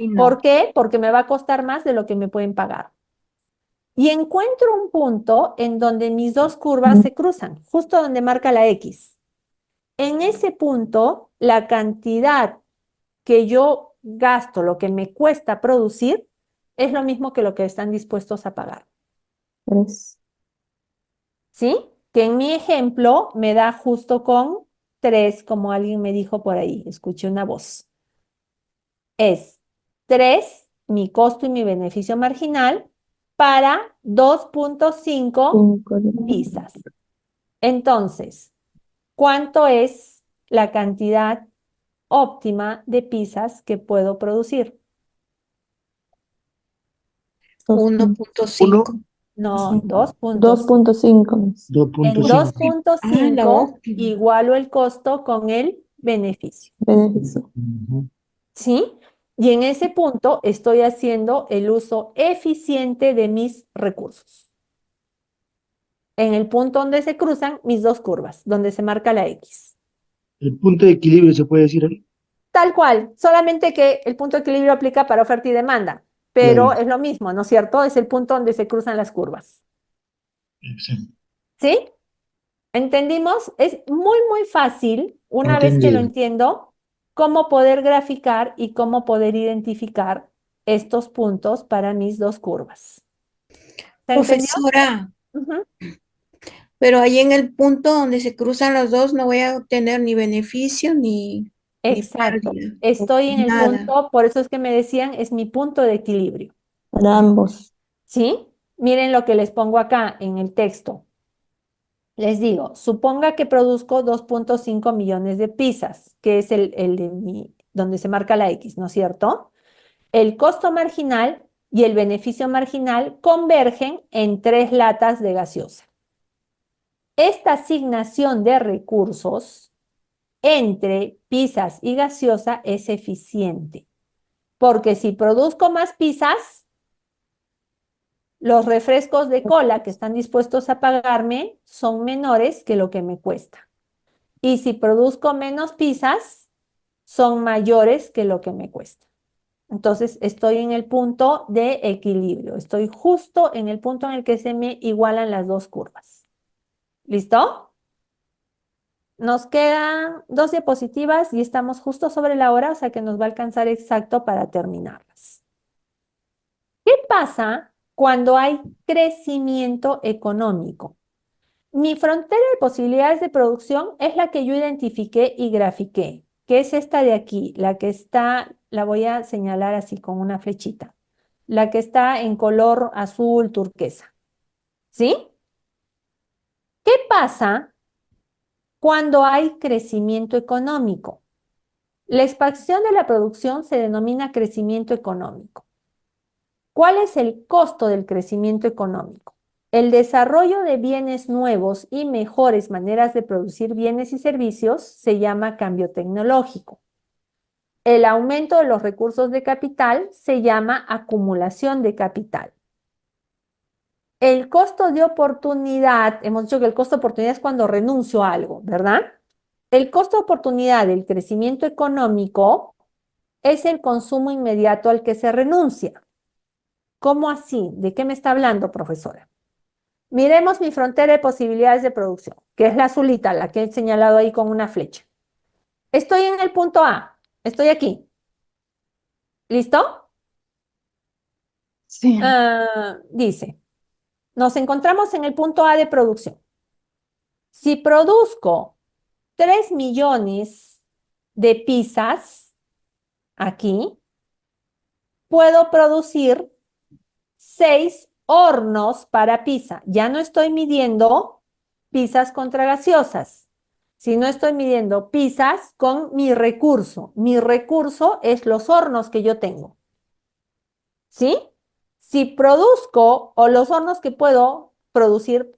Y no. ¿Por qué? Porque me va a costar más de lo que me pueden pagar. Y encuentro un punto en donde mis dos curvas se cruzan, justo donde marca la X. En ese punto, la cantidad que yo gasto, lo que me cuesta producir, es lo mismo que lo que están dispuestos a pagar. 3. ¿Sí? Que en mi ejemplo me da justo con 3, como alguien me dijo por ahí, escuché una voz. Es 3 mi costo y mi beneficio marginal para 2.5 pizzas. Entonces, ¿cuánto es la cantidad óptima de pizzas que puedo producir? 1.5. No, 2.5. 2.5. En 2.5. 2.5 óptima. igualo el costo con el beneficio. Beneficio. Ujú. ¿Sí? Y en ese punto estoy haciendo el uso eficiente de mis recursos. En el punto donde se cruzan mis dos curvas, donde se marca la X. El punto de equilibrio se puede decir ahí. Tal cual, solamente que el punto de equilibrio aplica para oferta y demanda, pero Claro. es lo mismo, ¿no es cierto? Es el punto donde se cruzan las curvas. Exacto. ¿Sí? ¿Entendimos? Es muy, muy fácil, una vez que lo Entendido. entiendo, cómo poder graficar y cómo poder identificar estos puntos para mis dos curvas. ¿Se entendió? Profesora, Ujú. pero ahí en el punto donde se cruzan los dos no voy a obtener ni beneficio ni Exacto. pérdida. Estoy en el Nada. punto, por eso es que me decían, es mi punto de equilibrio. Para ambos. ¿Sí? Miren lo que les pongo acá en el texto. Les digo, suponga que produzco 2.5 millones de pizzas, que es el de donde se marca la X, ¿no es cierto? El costo marginal y el beneficio marginal convergen en 3 latas de gaseosa. Esta asignación de recursos entre pizzas y gaseosa es eficiente, porque si produzco más pizzas, los refrescos de cola que están dispuestos a pagarme son menores que lo que me cuesta. Y si produzco menos pizzas, son mayores que lo que me cuesta. Entonces, estoy en el punto de equilibrio. Estoy justo en el punto en el que se me igualan las dos curvas. ¿Listo? Nos quedan 2 diapositivas y estamos justo sobre la hora, o sea que nos va a alcanzar exacto para terminarlas. ¿Qué pasa cuando hay crecimiento económico? Mi frontera de posibilidades de producción es la que yo identifiqué y grafiqué, que es esta de aquí, la que está, la voy a señalar así con una flechita, la que está en color azul turquesa. ¿Sí? ¿Qué pasa cuando hay crecimiento económico? La expansión de la producción se denomina crecimiento económico. ¿Cuál es el costo del crecimiento económico? El desarrollo de bienes nuevos y mejores maneras de producir bienes y servicios se llama cambio tecnológico. El aumento de los recursos de capital se llama acumulación de capital. El costo de oportunidad, hemos dicho que el costo de oportunidad es cuando renuncio a algo, ¿verdad? El costo de oportunidad del crecimiento económico es el consumo inmediato al que se renuncia. ¿Cómo así? ¿De qué me está hablando, profesora? Miremos mi frontera de posibilidades de producción, que es la azulita, la que he señalado ahí con una flecha. Estoy en el punto A, estoy aquí. ¿Listo? Sí. Dice, nos encontramos en el punto A de producción. Si produzco 3 millones de pizzas aquí, puedo producir 6 hornos para pizza. Ya no estoy midiendo pizzas contra gaseosas, sino estoy midiendo pizzas con mi recurso. Mi recurso es los hornos que yo tengo. ¿Sí? Si produzco o los hornos que puedo producir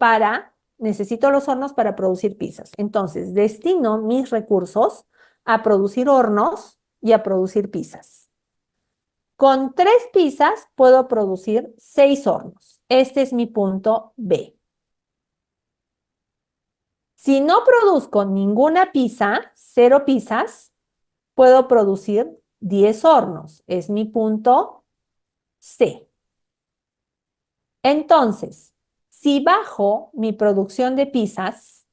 necesito los hornos para producir pizzas. Entonces, destino mis recursos a producir hornos y a producir pizzas. Con 3 pizzas puedo producir 6 hornos. Este es mi punto B. Si no produzco ninguna pizza, 0 pizzas, puedo producir 10 hornos. Es mi punto C. Entonces, si bajo mi producción de pizzas,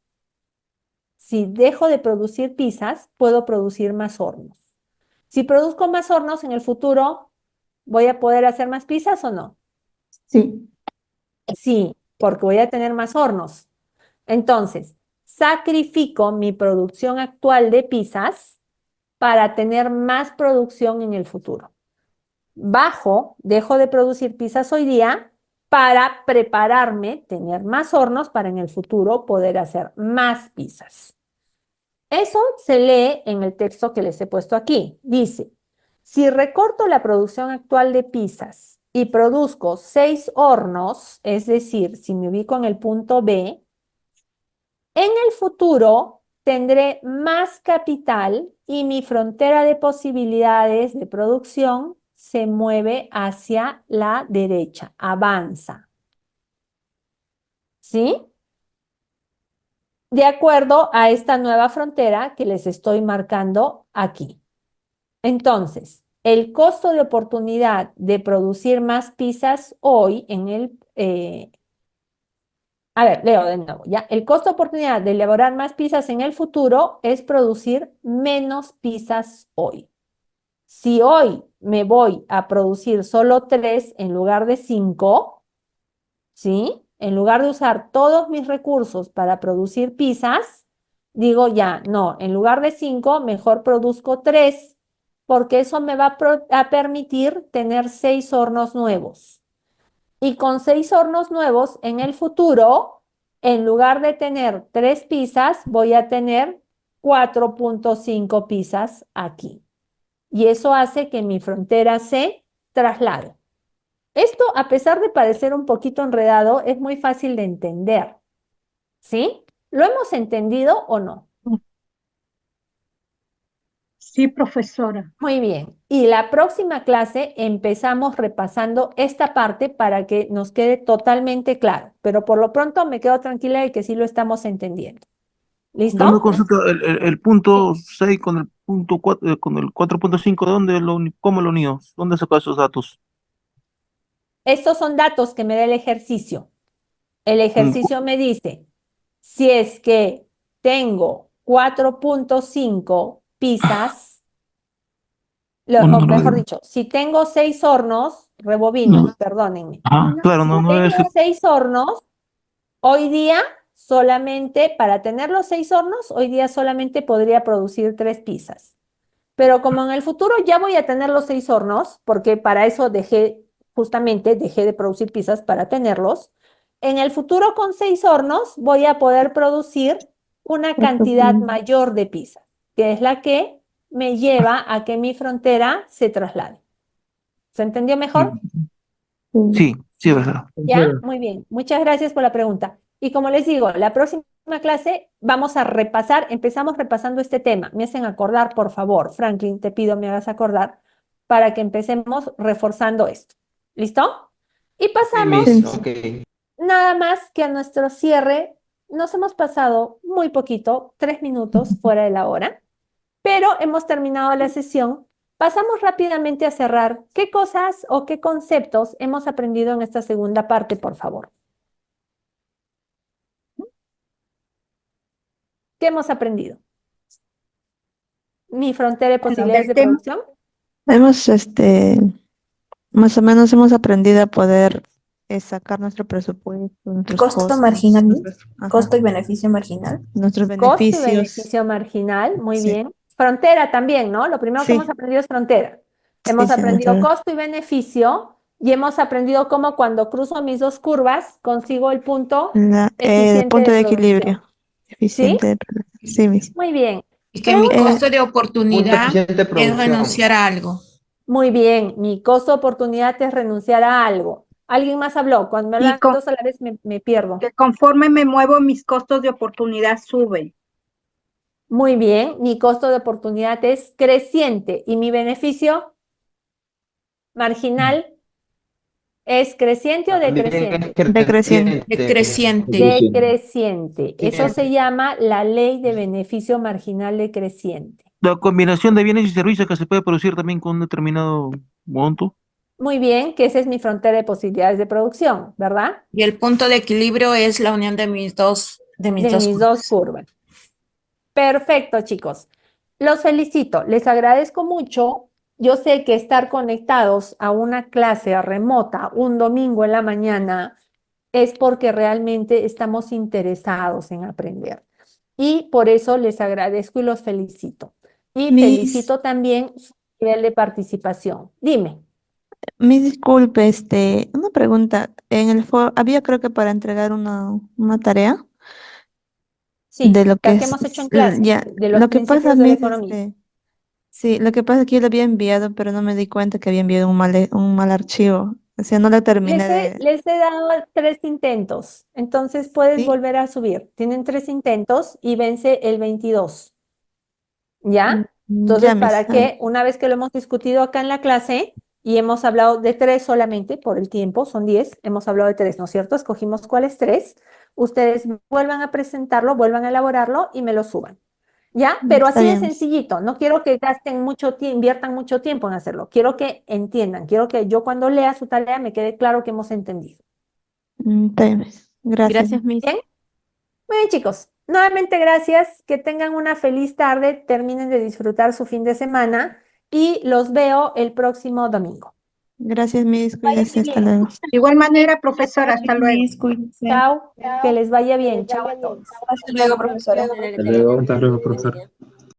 si dejo de producir pizzas, puedo producir más hornos. Si produzco más hornos en el futuro, ¿voy a poder hacer más pizzas o no? Sí. Sí, porque voy a tener más hornos. Entonces, sacrifico mi producción actual de pizzas para tener más producción en el futuro. Dejo de producir pizzas hoy día para prepararme, tener más hornos para en el futuro poder hacer más pizzas. Eso se lee en el texto que les he puesto aquí. Dice, si recorto la producción actual de pizzas y produzco 6 hornos, es decir, si me ubico en el punto B, en el futuro tendré más capital y mi frontera de posibilidades de producción se mueve hacia la derecha, avanza. ¿Sí? De acuerdo a esta nueva frontera que les estoy marcando aquí. Entonces, el costo de oportunidad de producir más pizzas hoy a ver, leo de nuevo, ¿ya? El costo de oportunidad de elaborar más pizzas en el futuro es producir menos pizzas hoy. Si hoy me voy a producir solo 3 en lugar de 5, ¿sí? En lugar de usar todos mis recursos para producir pizzas, digo ya, no, en lugar de 5, mejor produzco 3, porque eso me va a permitir tener 6 hornos nuevos. Y con 6 hornos nuevos en el futuro, en lugar de tener 3 pizzas, voy a tener 4.5 pizzas aquí. Y eso hace que mi frontera se traslade. Esto, a pesar de parecer un poquito enredado, es muy fácil de entender. ¿Sí? ¿Lo hemos entendido o no? Sí, profesora. Muy bien. Y la próxima clase empezamos repasando esta parte para que nos quede totalmente claro. Pero por lo pronto me quedo tranquila de que sí lo estamos entendiendo. ¿Listo? Dame consulta el punto 6 con el punto 4, con el 4.5, ¿cómo lo unió? ¿Dónde sacó esos datos? Estos son datos que me da el ejercicio. El Mm, ejercicio me dice, si es que tengo 4.5 pizzas, no o lo mejor digo. dicho, si tengo 6 hornos, rebobino, No. perdónenme. Claro, Si no es. tengo 6 hornos, hoy día solamente, para tener los 6 hornos, hoy día solamente podría producir 3 pizzas. Pero como en el futuro ya voy a tener los 6 hornos, porque para eso justamente dejé de producir pizzas para tenerlos, en el futuro con 6 hornos voy a poder producir una cantidad mayor de pizzas, que es la que me lleva a que mi frontera se traslade. ¿Se entendió mejor? Sí, sí, verdad. ¿Ya? Muy bien. Muchas gracias por la pregunta. Y como les digo, la próxima clase vamos a repasar, empezamos repasando este tema. Me hacen acordar, por favor, Franklin, te pido me hagas acordar para que empecemos reforzando esto. ¿Listo? Y Sí, pasamos Miss, ok. nada más que a nuestro cierre. Nos hemos pasado muy poquito, 3 minutos fuera de la hora, pero hemos terminado la sesión. Pasamos rápidamente a cerrar. ¿Qué cosas o qué conceptos hemos aprendido en esta segunda parte, por favor? ¿Qué hemos aprendido? Mi frontera de Bueno, posibilidades de del tema, producción. Hemos, más o menos hemos aprendido a poder sacar nuestro presupuesto, nuestros Costo costos, marginal, ajá, costo y beneficio marginal. nuestros Costo y beneficios. beneficio marginal, muy Sí, bien. Frontera también, ¿no? Lo primero que hemos sí, aprendido es frontera. sí, Hemos sí, aprendido costo y beneficio y hemos aprendido cómo cuando cruzo mis dos curvas consigo el punto el eficiente punto de de producción. equilibrio ¿Sí? eficiente de producción. Sí, mismo. Muy bien. Y que mi Pregunta. costo de Punto oportunidad eficiente de es producción. renunciar a algo. Muy bien. Mi costo de oportunidad es renunciar a algo. ¿Alguien más habló? Cuando me y hablan dos a la vez me pierdo. que conforme me muevo, mis costos de oportunidad suben. Muy bien. Mi costo de oportunidad es creciente y mi beneficio marginal ¿es creciente o También es decreciente? Decreciente. Decreciente. Decreciente. Eso se Creciente. llama la ley de beneficio marginal decreciente. La combinación de bienes y servicios que se puede producir también con un determinado monto. Muy bien, que esa es mi frontera de posibilidades de producción, ¿verdad? Y el punto de equilibrio es la unión de mis dos De mis dos curvas. Perfecto, chicos. Los felicito, les agradezco mucho. Yo sé que estar conectados a una clase remota un domingo en la mañana es porque realmente estamos interesados en aprender. Y por eso les agradezco y los felicito. Y Mis, felicito también su nivel de participación. Dime. mis disculpe, una pregunta. En el foro había creo que para entregar una tarea de Sí, lo que la que es, hemos hecho en clase, ya, de los lo que pasa, principios de la mis, economía. sí, lo que pasa es que yo lo había enviado, pero no me di cuenta que había enviado un mal archivo. O sea, no lo terminé de, Les he dado 3 intentos, entonces puedes ¿sí? volver a subir. Tienen 3 intentos y vence el 22, ¿ya? Ya, Entonces, mis, para que una vez que lo hemos discutido acá en la clase y hemos hablado de 3 solamente por el tiempo, son 10, hemos hablado de 3, ¿no es cierto? Escogimos cuáles 3. Ustedes vuelvan a presentarlo, vuelvan a elaborarlo y me lo suban. ¿Ya? Pero está así de bien, mis. sencillito. No quiero que gasten mucho tiempo, inviertan mucho tiempo en hacerlo. Quiero que entiendan. Quiero que yo cuando lea su tarea me quede claro que hemos entendido. Está bien, mis. Gracias. Gracias, Miss. ¿Bien? Muy bien, chicos. Nuevamente gracias. Que tengan una feliz tarde. Terminen de disfrutar su fin de semana y los veo el próximo domingo. Gracias, mis. Vaya Cuídese, hasta bien. luego. De igual manera, profesora, hasta luego. Chao. Que les vaya bien. Chao a todos. Hasta luego, profesora. Hasta luego, profesor.